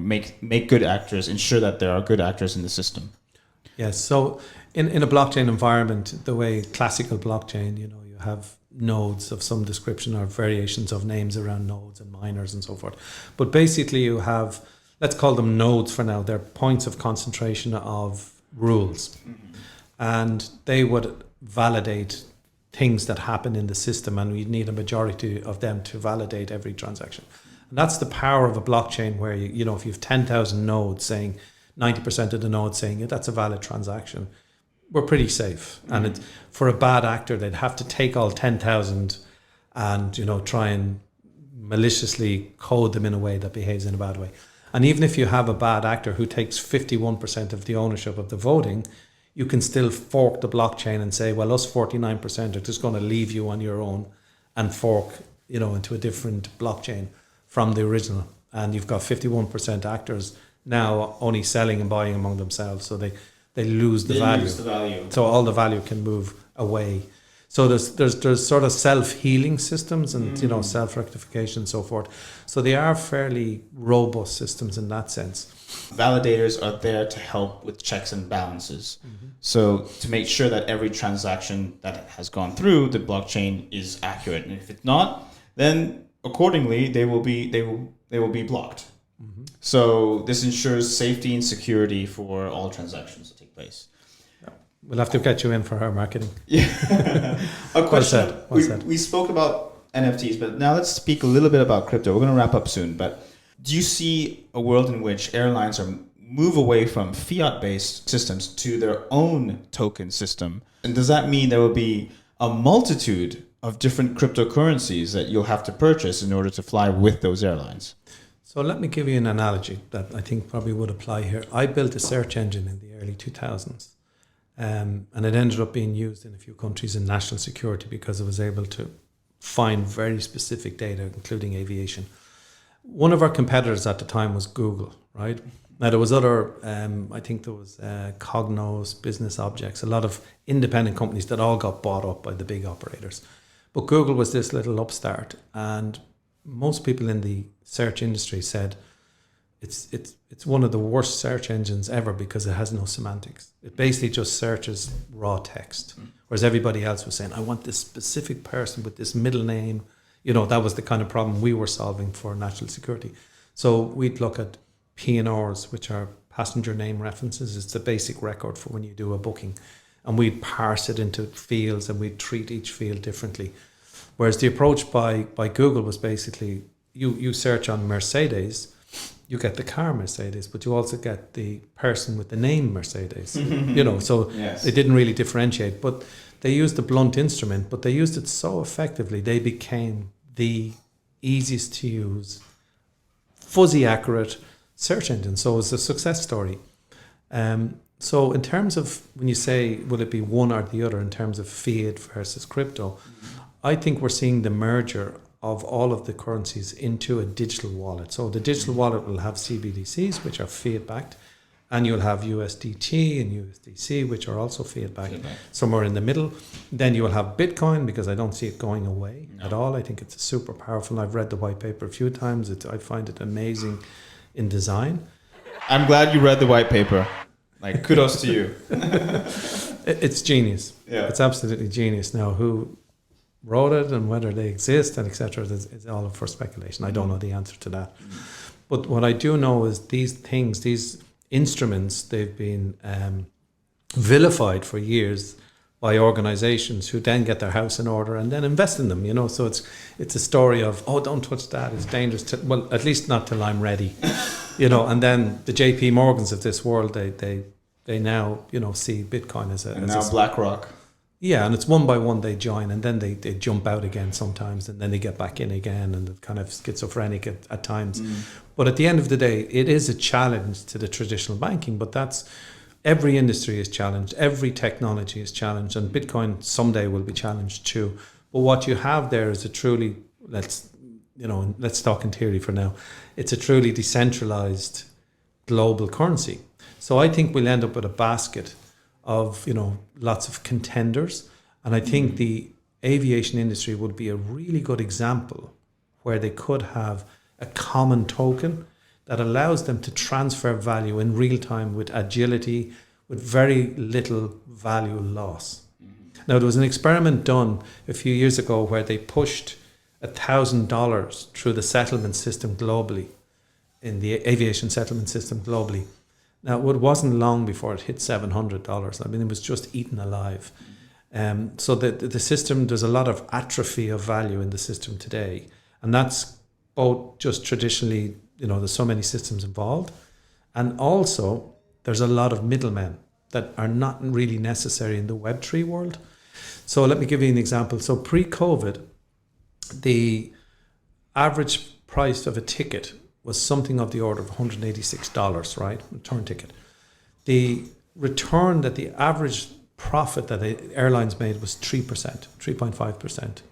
make good actors, ensure that there are good actors in the system? Yes. So in a blockchain environment, the way classical blockchain, you have nodes of some description or variations of names around nodes and miners and so forth. But basically you have, let's call them nodes for now. They're points of concentration of rules. Mm-hmm. And they would validate things that happen in the system, and we need a majority of them to validate every transaction. And that's the power of a blockchain where, if you have 10,000 nodes saying 90% of the nodes saying that's a valid transaction, we're pretty safe. Mm-hmm. And for a bad actor, they'd have to take all 10,000 and, try and maliciously code them in a way that behaves in a bad way. And even if you have a bad actor who takes 51% of the ownership of the voting, you can still fork the blockchain and say, well, us 49% are just going to leave you on your own and fork, into a different blockchain from the original. And you've got 51% actors now only selling and buying among themselves. So they lose the value. So all the value can move away. So there's sort of self-healing systems and, self-rectification and so forth. So they are fairly robust systems in that sense. Validators are there to help with checks and balances. Mm-hmm. So to make sure that every transaction that has gone through the blockchain is accurate. And if it's not, then accordingly they will be blocked. Mm-hmm. So this ensures safety and security for all transactions that take place. We'll have to get you in for our marketing. Yeah. A question. Well said. We spoke about NFTs, but now let's speak a little bit about crypto. We're going to wrap up soon, but do you see a world in which airlines move away from fiat-based systems to their own token system? And does that mean there will be a multitude of different cryptocurrencies that you'll have to purchase in order to fly with those airlines? So let me give you an analogy that I think probably would apply here. I built a search engine in the early 2000s. And it ended up being used in a few countries in national security because it was able to find very specific data, including aviation. One of our competitors at the time was Google, right? Now there was other, I think there was Cognos, Business Objects, a lot of independent companies that all got bought up by the big operators. But Google was this little upstart, and most people in the search industry said, it's one of the worst search engines ever because it has no semantics. It basically just searches raw text. Whereas everybody else was saying, I want this specific person with this middle name. That was the kind of problem we were solving for national security. So we'd look at P&Rs, which are passenger name references. It's the basic record for when you do a booking. And we'd parse it into fields and we'd treat each field differently. Whereas the approach by Google was basically, you search on Mercedes, you get the car Mercedes, but you also get the person with the name Mercedes. So yes. They didn't really differentiate, but they used a blunt instrument, but they used it so effectively, they became the easiest to use, fuzzy accurate search engine. So it was a success story. So in terms of when you say, will it be one or the other in terms of fiat versus crypto, I think we're seeing the merger of all of the currencies into a digital wallet. So the digital wallet will have CBDCs, which are fiat backed, and you'll have USDT and USDC, which are also fiat backed, somewhere in the middle. Then you will have Bitcoin, because I don't see it going away at all. I think it's super powerful. I've read the white paper a few times. I find it amazing in design. I'm glad you read the white paper. Like, kudos to you. It's genius. Yeah. It's absolutely genius. Now, who wrote it and whether they exist and etc. is all up for speculation. I don't know the answer to that. But what I do know is these instruments, they've been vilified for years by organizations who then get their house in order and then invest in them, you know. So it's a story of, oh, don't touch that, it's dangerous. Well, at least not till I'm ready, you know. And then the JP Morgans of this world, they now, you know, see Bitcoin as a BlackRock. Yeah, and it's one by one they join, and then they jump out again sometimes, and then they get back in again, and it's kind of schizophrenic at times. But at the end of the day, it is a challenge to the traditional banking, but that's every industry is challenged, every technology is challenged, and Bitcoin someday will be challenged too. But what you have there is a truly, let's talk in theory for now, it's a truly decentralized global currency. So I think we'll end up with a basket of, you know, lots of contenders. And I think the aviation industry would be a really good example where they could have a common token that allows them to transfer value in real time with agility, with very little value loss. Now, there was an experiment done a few years ago where they pushed $1,000 through the settlement system globally, in the aviation settlement system globally. Now, it wasn't long before it hit $700. I mean, it was just eaten alive. So the system, there's a lot of atrophy of value in the system today. And that's both just traditionally, you know, there's so many systems involved. And also, there's a lot of middlemen that are not really necessary in the Web3 world. So let me give you an example. So pre-COVID, the average price of a ticket was something of the order of $186, right? Return ticket. The return that the average profit that the airlines made was 3%, 3.5%.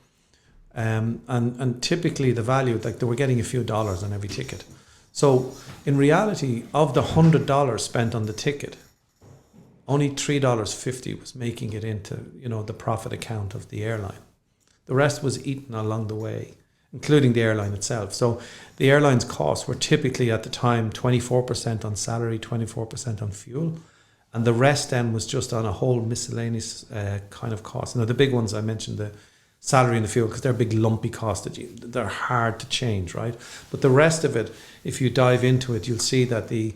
And typically the value, like they were getting a few dollars on every ticket. So in reality, of the $100 spent on the ticket, only $3.50 was making it into, you know, the profit account of the airline. The rest was eaten along the way, including the airline itself. So the airline's costs were typically at the time 24% on salary, 24% on fuel. And the rest then was just on a whole miscellaneous kind of cost. Now, the big ones I mentioned, the salary and the fuel, because they're big lumpy costs they're hard to change, right? But the rest of it, if you dive into it, you'll see that the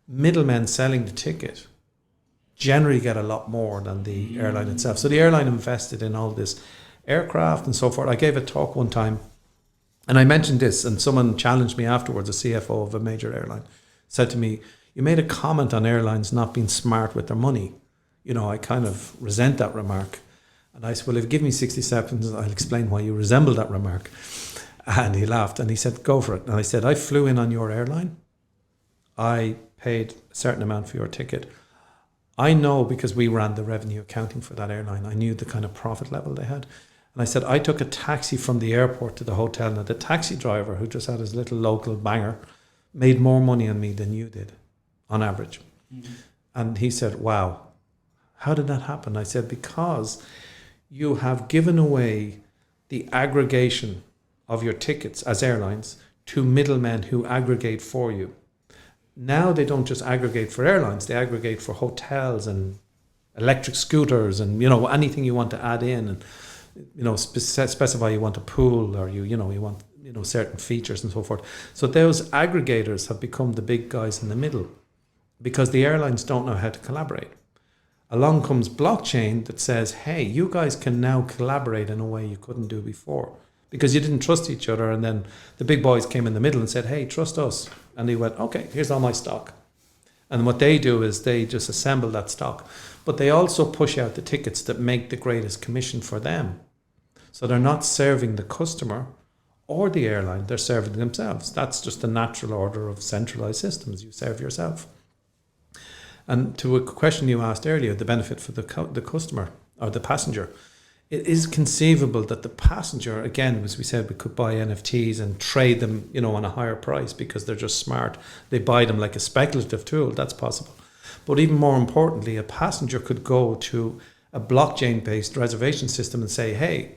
middlemen selling the ticket generally get a lot more than the airline itself. So the airline invested in all this aircraft and so forth. I gave a talk one time, and I mentioned this, and someone challenged me afterwards, a CFO of a major airline, said to me, "You made a comment on airlines not being smart with their money." You know, I kind of resent that remark. And I said, "Well, if you give me 60 seconds, I'll explain why you resemble that remark." And he laughed and he said, "Go for it." And I said, "I flew in on your airline. I paid a certain amount for your ticket. I know, because we ran the revenue accounting for that airline, I knew the kind of profit level they had. And I said, I took a taxi from the airport to the hotel. Now, the taxi driver, who just had his little local banger, made more money on me than you did, on average." Mm-hmm. And he said, "Wow, how did that happen?" I said, "Because you have given away the aggregation of your tickets as airlines to middlemen who aggregate for you. Now they don't just aggregate for airlines, they aggregate for hotels and electric scooters and, you know, anything you want to add in, and, you know, specify you want a pool, or you want, you know, certain features and so forth. So those aggregators have become the big guys in the middle, because the airlines don't know how to collaborate. Along comes blockchain that says, hey, you guys can now collaborate in a way you couldn't do before, because you didn't trust each other. And then the big boys came in the middle and said, hey, trust us. And they went, okay, here's all my stock. And what they do is they just assemble that stock. But they also push out the tickets that make the greatest commission for them. So they're not serving the customer or the airline, they're serving themselves. That's just the natural order of centralized systems. You serve yourself. And to a question you asked earlier, the benefit for the customer or the passenger, it is conceivable that the passenger, again, as we said, we could buy NFTs and trade them, you know, on a higher price because they're just smart. They buy them like a speculative tool. That's possible. But even more importantly, a passenger could go to a blockchain-based reservation system and say, hey,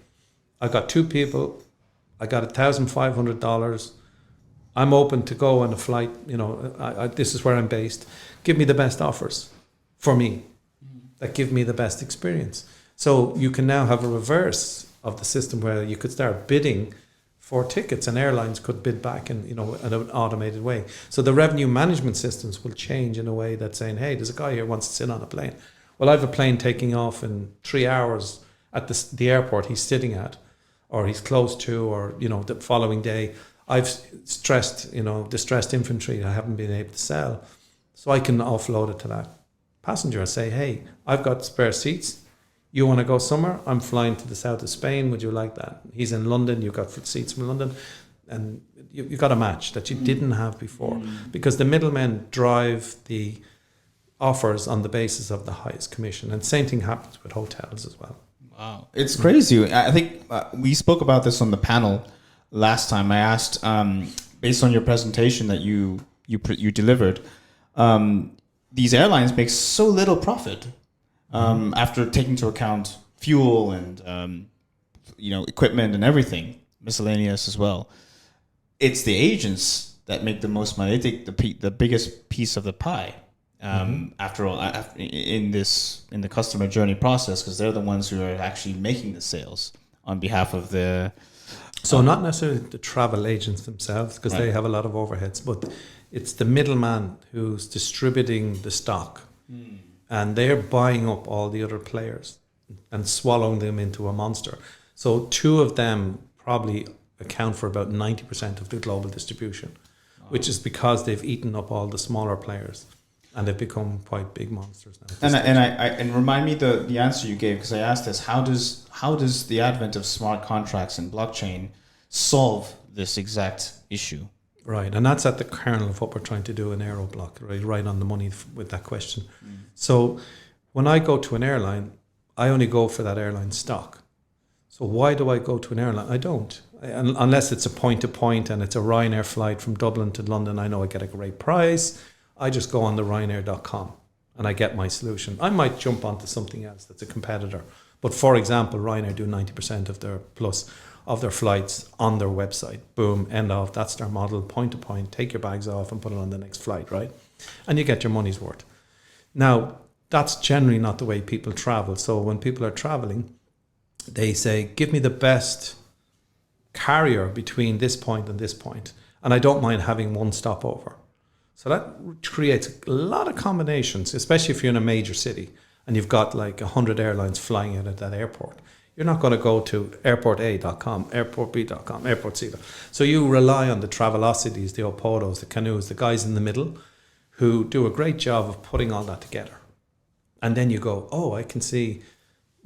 I got 2 people, I got $1,500, I'm open to go on a flight, this is where I'm based. Give me the best offers for me that give me the best experience. So you can now have a reverse of the system where you could start bidding for tickets, and airlines could bid back in an automated way. So the revenue management systems will change in a way that's saying, hey, there's a guy here who wants to sit on a plane. Well, I have a plane taking off in 3 hours at the airport he's sitting at, or he's close to, or the following day. I've distressed infantry I haven't been able to sell, so I can offload it to that passenger and say, hey, I've got spare seats. You want to go somewhere? I'm flying to the south of Spain. Would you like that? He's in London. You've got seats from London. And you got a match that you didn't have before. Because the middlemen drive the offers on the basis of the highest commission. And same thing happens with hotels as well. Wow. It's crazy. I think we spoke about this on the panel last time. I asked, based on your presentation that you delivered, these airlines make so little profit. After taking into account fuel and equipment and everything, miscellaneous as well, it's the agents that make the most money. They take the biggest piece of the pie. After all, in the customer journey process, because they're the ones who are actually making the sales on behalf of the. So not necessarily the travel agents themselves, because they have a lot of overheads, but it's the middleman who's distributing the stock. And they're buying up all the other players and swallowing them into a monster. So 2 of them probably account for about 90% of the global distribution, which is because they've eaten up all the smaller players, and they've become quite big monsters now. And remind me the answer you gave, because I asked this: how does the advent of smart contracts and blockchain solve this exact issue? Right, and that's at the kernel of what we're trying to do in Aerobloc, right on the money with that question. So when I go to an airline, I only go for that airline stock. So why do I go to an airline? I don't. Unless it's a point-to-point and it's a Ryanair flight from Dublin to London, I know I get a great price. I just go on the Ryanair.com and I get my solution. I might jump onto something else that's a competitor. But for example, Ryanair do 90% of their flights on their website. Boom, end of. That's their model, point to point. Take your bags off and put it on the next flight, right? And you get your money's worth. Now, that's generally not the way people travel. So when people are traveling, they say, give me the best carrier between this point and this point. And I don't mind having one stopover. So that creates a lot of combinations, especially if you're in a major city and you've got like 100 airlines flying out at that airport. You're not going to go to airporta.com, airportb.com, airport C. So you rely on the Travelocities, the Opodos, the Canoes, the guys in the middle who do a great job of putting all that together. And then you go, oh, I can see,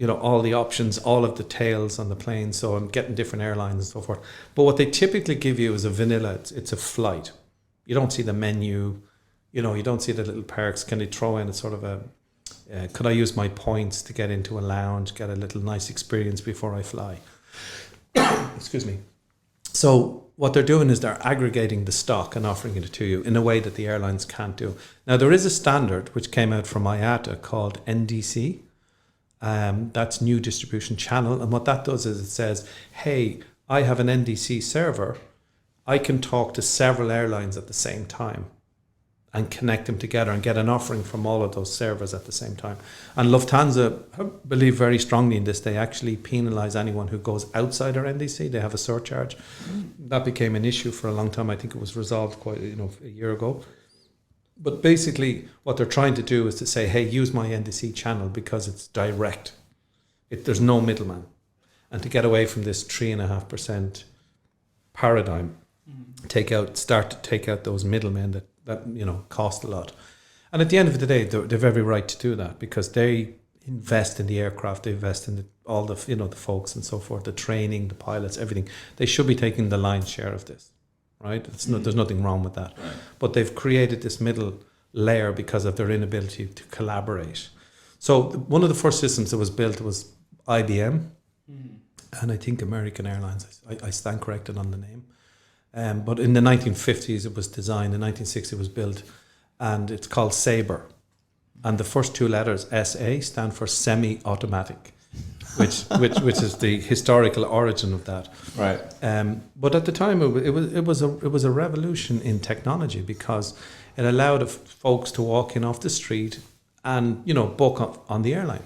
all the options, all of the tails on the plane. So I'm getting different airlines and so forth. But what they typically give you is a vanilla. It's a flight. You don't see the menu. You don't see the little perks. Can they throw in a sort of a, could I use my points to get into a lounge, get a little nice experience before I fly? Excuse me. So what they're doing is they're aggregating the stock and offering it to you in a way that the airlines can't do. Now, there is a standard which came out from IATA called NDC. That's New Distribution Channel. And what that does is it says, hey, I have an NDC server. I can talk to several airlines at the same time and connect them together and get an offering from all of those servers at the same time. And Lufthansa, I believe very strongly in this, they actually penalise anyone who goes outside their NDC. They have a surcharge. That became an issue for a long time. I think it was resolved quite a year ago. But basically what they're trying to do is to say, hey, use my NDC channel because it's direct. There's no middleman. And to get away from this 3.5% paradigm, start to take out those middlemen that cost a lot. And at the end of the day, they've every right to do that because they invest in the aircraft, they invest in all the the folks and so forth, the training, the pilots, everything. They should be taking the lion's share of this, right? There's nothing wrong with that. Right. But they've created this middle layer because of their inability to collaborate. So one of the first systems that was built was IBM, and I think American Airlines. I stand corrected on the name. But in the 1950s it was designed, in 1960 it was built, and it's called Sabre. And the first two letters, SA, stand for semi-automatic, which is the historical origin of that. Right. But at the time, it was a revolution in technology, because it allowed folks to walk in off the street and book on the airline.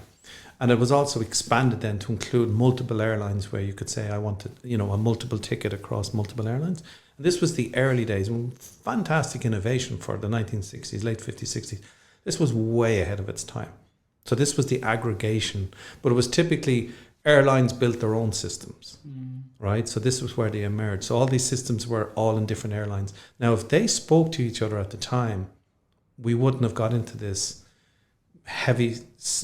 And it was also expanded then to include multiple airlines, where you could say, I wanted, a multiple ticket across multiple airlines. And this was the early days, fantastic innovation for the 1960s, late 50s, 60s. This was way ahead of its time. So this was the aggregation, but it was typically airlines built their own systems, right? So this was where they emerged. So all these systems were all in different airlines. Now, if they spoke to each other at the time, we wouldn't have got into this heavy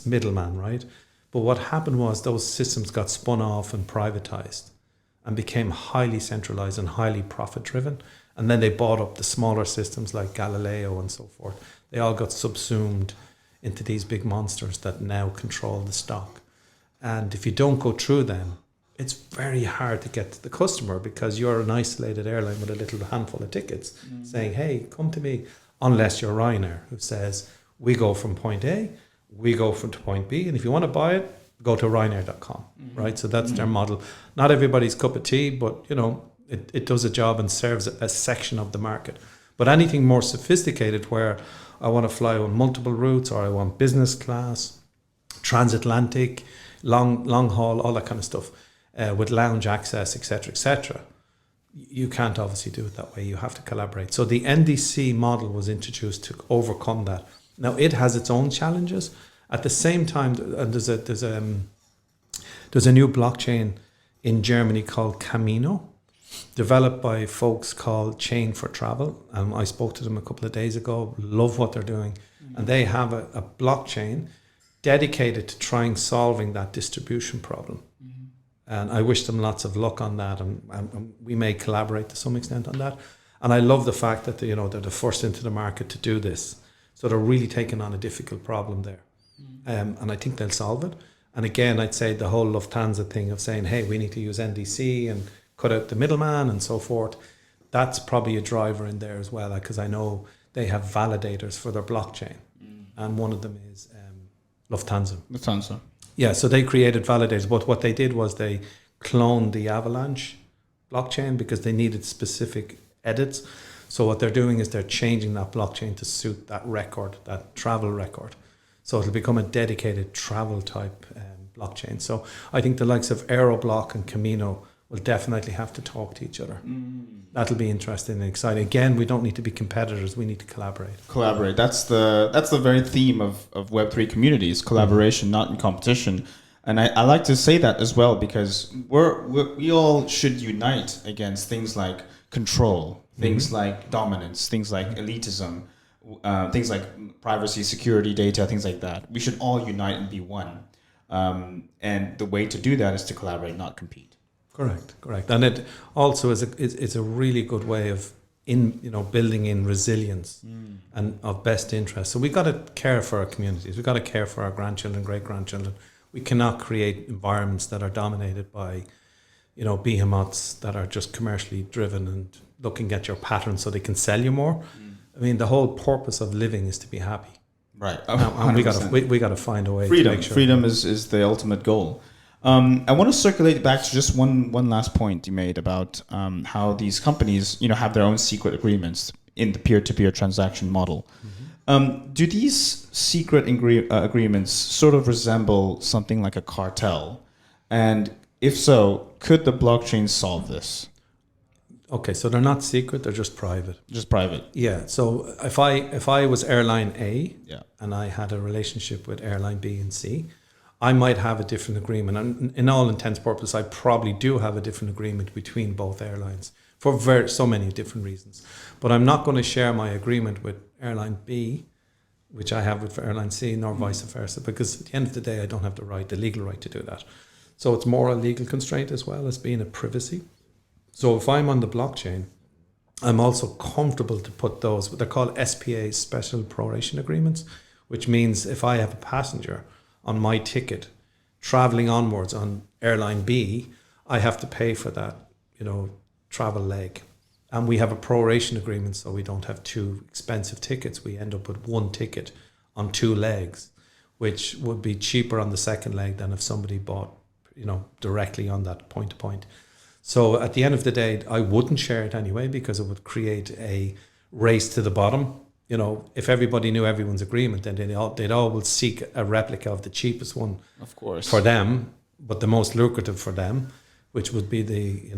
middleman, right? But what happened was those systems got spun off and privatized and became highly centralized and highly profit driven. And then they bought up the smaller systems like Galileo and so forth. They all got subsumed into these big monsters that now control the stock. And if you don't go through them, it's very hard to get to the customer, because you're an isolated airline with a little handful of tickets saying, hey, come to me. Unless you're Ryanair, who says, we go from point A, we go from to point B, and if you want to buy it, go to Ryanair.com, right? So that's their model. Not everybody's cup of tea, but it does a job and serves a section of the market. But anything more sophisticated, where I want to fly on multiple routes, or I want business class, transatlantic, long haul, all that kind of stuff, with lounge access, etc., you can't obviously do it that way. You have to collaborate. So the NDC model was introduced to overcome that. Now, it has its own challenges. At the same time, there's a new blockchain in Germany called Camino, developed by folks called Chain for Travel. I spoke to them a couple of days ago. Love what they're doing. And they have a blockchain dedicated to trying solving that distribution problem. And I wish them lots of luck on that. And we may collaborate to some extent on that. And I love the fact that they're the first into the market to do this. So they're really taking on a difficult problem there. And I think they'll solve it. And again, I'd say the whole Lufthansa thing of saying, hey, we need to use NDC and cut out the middleman and so forth, that's probably a driver in there as well, because I know they have validators for their blockchain. And one of them is Lufthansa. Lufthansa. Yeah, so they created validators. But what they did was they cloned the Avalanche blockchain because they needed specific edits. So what they're doing is they're changing that blockchain to suit that record, that travel record. So it'll become a dedicated travel type blockchain. So I think the likes of Aerobloc and Camino will definitely have to talk to each other. That'll be interesting and exciting. Again, we don't need to be competitors. We need to collaborate. Collaborate. That's the very theme of Web3 communities, collaboration, not in competition. And I like to say that as well, because we all should unite against things like control, things like dominance, things like elitism, things like privacy, security, data, things like that. We should all unite and be one. And the way to do that is to collaborate, not compete. Correct. And it also is a really good way of building in resilience and of best interest. So we got to care for our communities. We got to care for our grandchildren, great grandchildren. We cannot create environments that are dominated by, behemoths that are just commercially driven and looking at your patterns so they can sell you more. I mean, the whole purpose of living is to be happy. Right. And we got to find a way to make sure. Freedom is the ultimate goal. I want to circulate back to just one last point you made about how these companies, have their own secret agreements in the peer-to-peer transaction model. Do these secret agreements sort of resemble something like a cartel? And if so, could the blockchain solve this? Okay, so they're not secret; they're just private. Just private. Yeah. So if I was airline A, and I had a relationship with airline B and C, I might have a different agreement. And in all intents and purposes, I probably do have a different agreement between both airlines for so many different reasons. But I'm not going to share my agreement with airline B, which I have with airline C, nor vice versa, because at the end of the day, I don't have the legal right to do that. So it's more a legal constraint as well as being a privacy. So if I'm on the blockchain, I'm also comfortable to put those, they're called SPAs, Special Proration Agreements, which means if I have a passenger on my ticket traveling onwards on airline B, I have to pay for that, travel leg. And we have a proration agreement, so we don't have two expensive tickets. We end up with one ticket on 2 legs, which would be cheaper on the second leg than if somebody bought, directly on that point to point. So at the end of the day, I wouldn't share it anyway, because it would create a race to the bottom. If everybody knew everyone's agreement, then they'd always seek a replica of the cheapest one, of course, for them, but the most lucrative for them, which would be the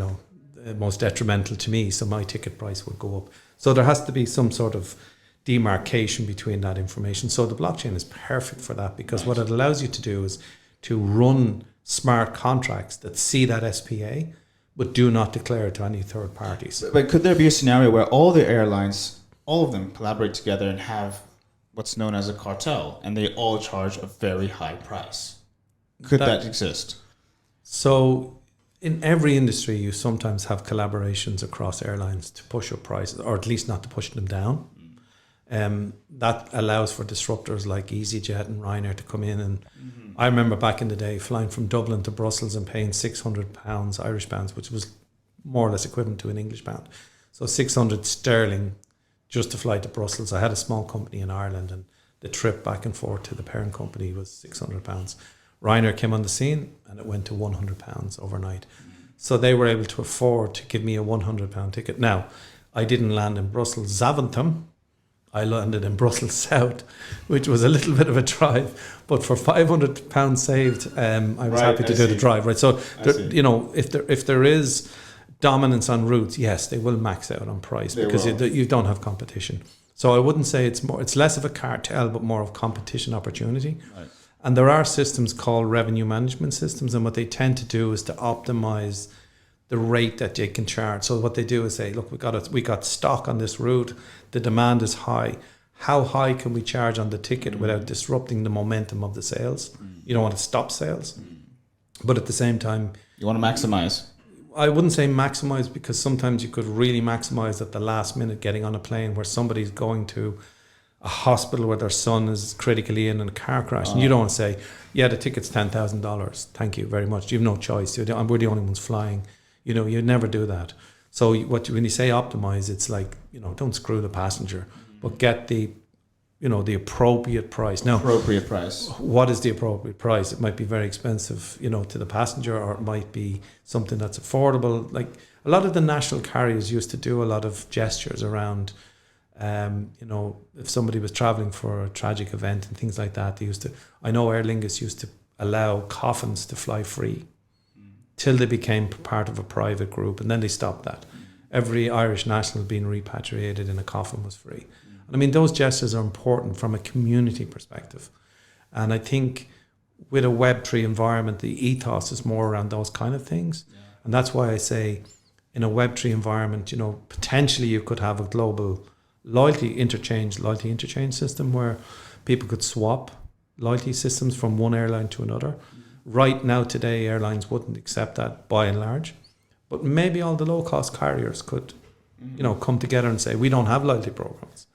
most detrimental to me. So my ticket price would go up. So there has to be some sort of demarcation between that information. So the blockchain is perfect for that, because what it allows you to do is to run smart contracts that see that SPA, but do not declare it to any third parties. But could there be a scenario where all the airlines, all of them, collaborate together and have what's known as a cartel, and they all charge a very high price? Could that exist? So in every industry, you sometimes have collaborations across airlines to push up prices, or at least not to push them down. That allows for disruptors like EasyJet and Ryanair to come in. And I remember back in the day flying from Dublin to Brussels and paying £600 Irish pounds, which was more or less equivalent to an English pound. So 600 sterling just to fly to Brussels. I had a small company in Ireland, and the trip back and forth to the parent company was £600. Ryanair came on the scene and it went to £100 overnight. So they were able to afford to give me a £100 ticket. Now, I didn't land in Brussels Zaventem. I landed in Brussels South, which was a little bit of a drive, but for £500 saved, I was happy to do the drive. Right, so if there is dominance on routes, yes, they will max out on price, because you don't have competition. So I wouldn't say it's less of a cartel, but more of competition opportunity. Right. And there are systems called revenue management systems, and what they tend to do is to optimize the rate that they can charge. So what they do is say, look, we got stock on this route, the demand is high. How high can we charge on the ticket without disrupting the momentum of the sales? You don't want to stop sales, but at the same time, you want to maximize. I wouldn't say maximize, because sometimes you could really maximize at the last minute, getting on a plane where somebody's going to a hospital where their son is critically in a car crash, and you don't want to say, yeah, the ticket's $10,000, thank you very much, you have no choice, we're the only ones flying. You'd never do that. So when you say optimize, it's like, don't screw the passenger, but get the appropriate price. Now, appropriate price. What is the appropriate price? It might be very expensive, to the passenger, or it might be something that's affordable. Like a lot of the national carriers used to do a lot of gestures around, if somebody was traveling for a tragic event and things like that, I know Aer Lingus used to allow coffins to fly free till they became part of a private group, and then they stopped that. Every Irish national being repatriated in a coffin was free. And I mean, those gestures are important from a community perspective. And I think with a Web3 environment, the ethos is more around those kind of things. Yeah. And that's why I say in a Web3 environment, potentially you could have a global loyalty interchange system where people could swap loyalty systems from one airline to another. Right now, today, airlines wouldn't accept that by and large, but maybe all the low-cost carriers could, come together and say, we don't have loyalty programs,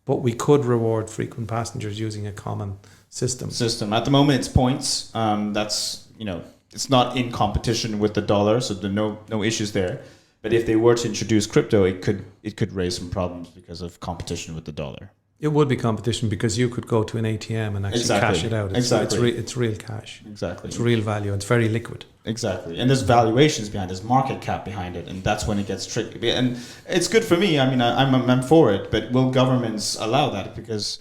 but we could reward frequent passengers using a common system. At the moment, it's points. That's it's not in competition with the dollar, so there are no issues there. But if they were to introduce crypto, it could raise some problems because of competition with the dollar. It would be competition, because you could go to an ATM and actually cash it out. It's real cash. Exactly. It's real value. It's very liquid. Exactly. And there's valuations behind it. There's market cap behind it. And that's when it gets tricky. And it's good for me. I mean, I'm for it. But will governments allow that? Because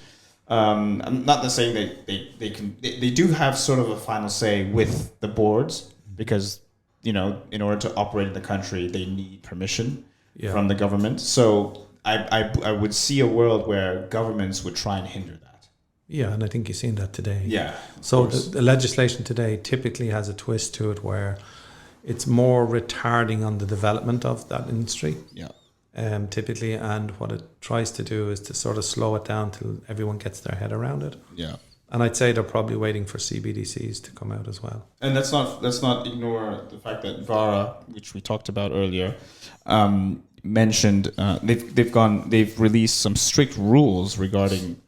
I'm not saying they do have sort of a final say with the boards, because, in order to operate in the country, they need permission from the government. So I would see a world where governments would try and hinder that. Yeah, and I think you've seen that today. Yeah. So the legislation today typically has a twist to it where it's more retarding on the development of that industry. Yeah. Typically, and what it tries to do is to sort of slow it down till everyone gets their head around it. Yeah. And I'd say they're probably waiting for CBDCs to come out as well. And let's not ignore the fact that VARA, which we talked about earlier, mentioned they've released some strict rules regarding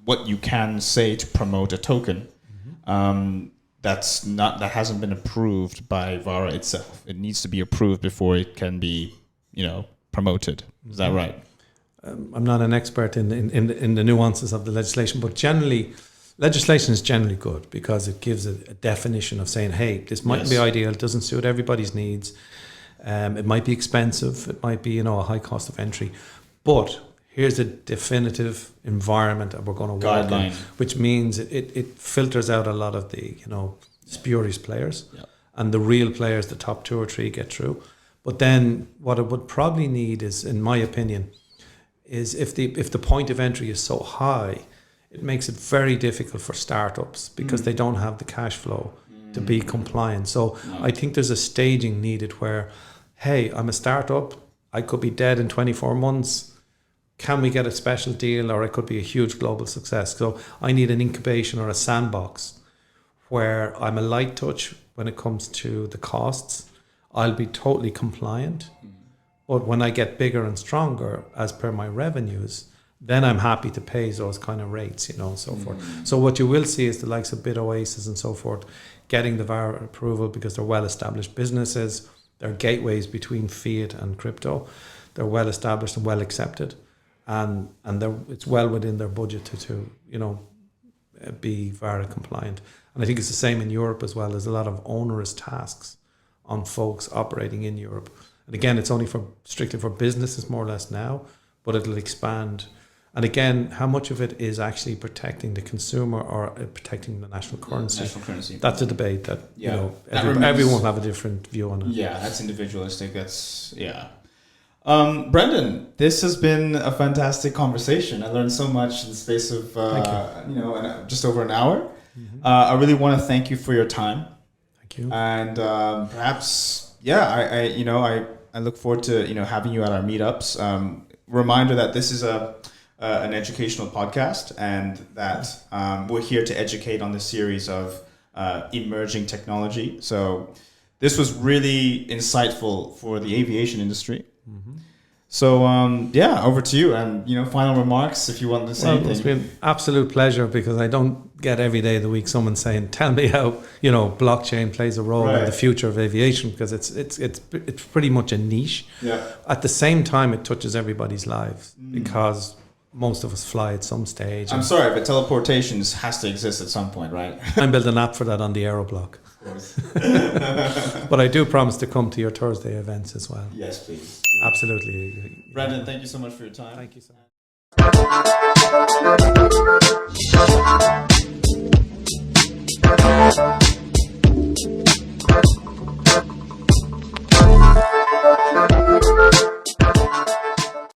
what you can say to promote a token. That hasn't been approved by VARA itself. It needs to be approved before it can be promoted. Is that right? I'm not an expert in the nuances of the legislation, but generally, legislation is generally good because it gives a definition of saying, hey, this might be ideal, it doesn't suit everybody's needs. It might be expensive, it might be, a high cost of entry, but here's a definitive environment that we're going to work in, which means it filters out a lot of the, spurious players, and the real players, the top 2 or 3, get through. But then what it would probably need is, in my opinion, is if the point of entry is so high, it makes it very difficult for startups because they don't have the cash flow to be compliant. So I think there's a staging needed where, hey, I'm a startup, I could be dead in 24 months. Can we get a special deal, or it could be a huge global success? So I need an incubation or a sandbox where I'm a light touch when it comes to the costs. I'll be totally compliant. But when I get bigger and stronger, as per my revenues, then I'm happy to pay those kind of rates, and so forth. So what you will see is the likes of BitOasis and so forth getting the VAR approval because they're well-established businesses. They're gateways between fiat and crypto. They're well-established and well-accepted. And it's well within their budget to be VAR compliant. And I think it's the same in Europe as well. There's a lot of onerous tasks on folks operating in Europe. And again, it's only strictly for businesses more or less now, but it'll expand. And again, how much of it is actually protecting the consumer or protecting the national currency? National currency. That's a debate that everyone will have a different view on it. Yeah, that's individualistic. Brendan, this has been a fantastic conversation. I learned so much in the space of just over an hour. I really want to thank you for your time. Thank you. And perhaps, I look forward to having you at our meetups. Reminder that this is an educational podcast, and that we're here to educate on this series of emerging technology. So this was really insightful for the aviation industry. So over to you, and final remarks if you want to say anything. It's been an absolute pleasure because I don't get every day of the week someone saying, tell me how blockchain plays a role in the future of aviation, because it's pretty much a niche. At the same time, it touches everybody's lives because most of us fly at some stage. I'm sorry, but teleportation has to exist at some point, right? I'm building an app for that on the Aerobloc. But I do promise to come to your Thursday events as well. Yes, please. Absolutely. Brendan, thank you so much for your time. Thank you so much.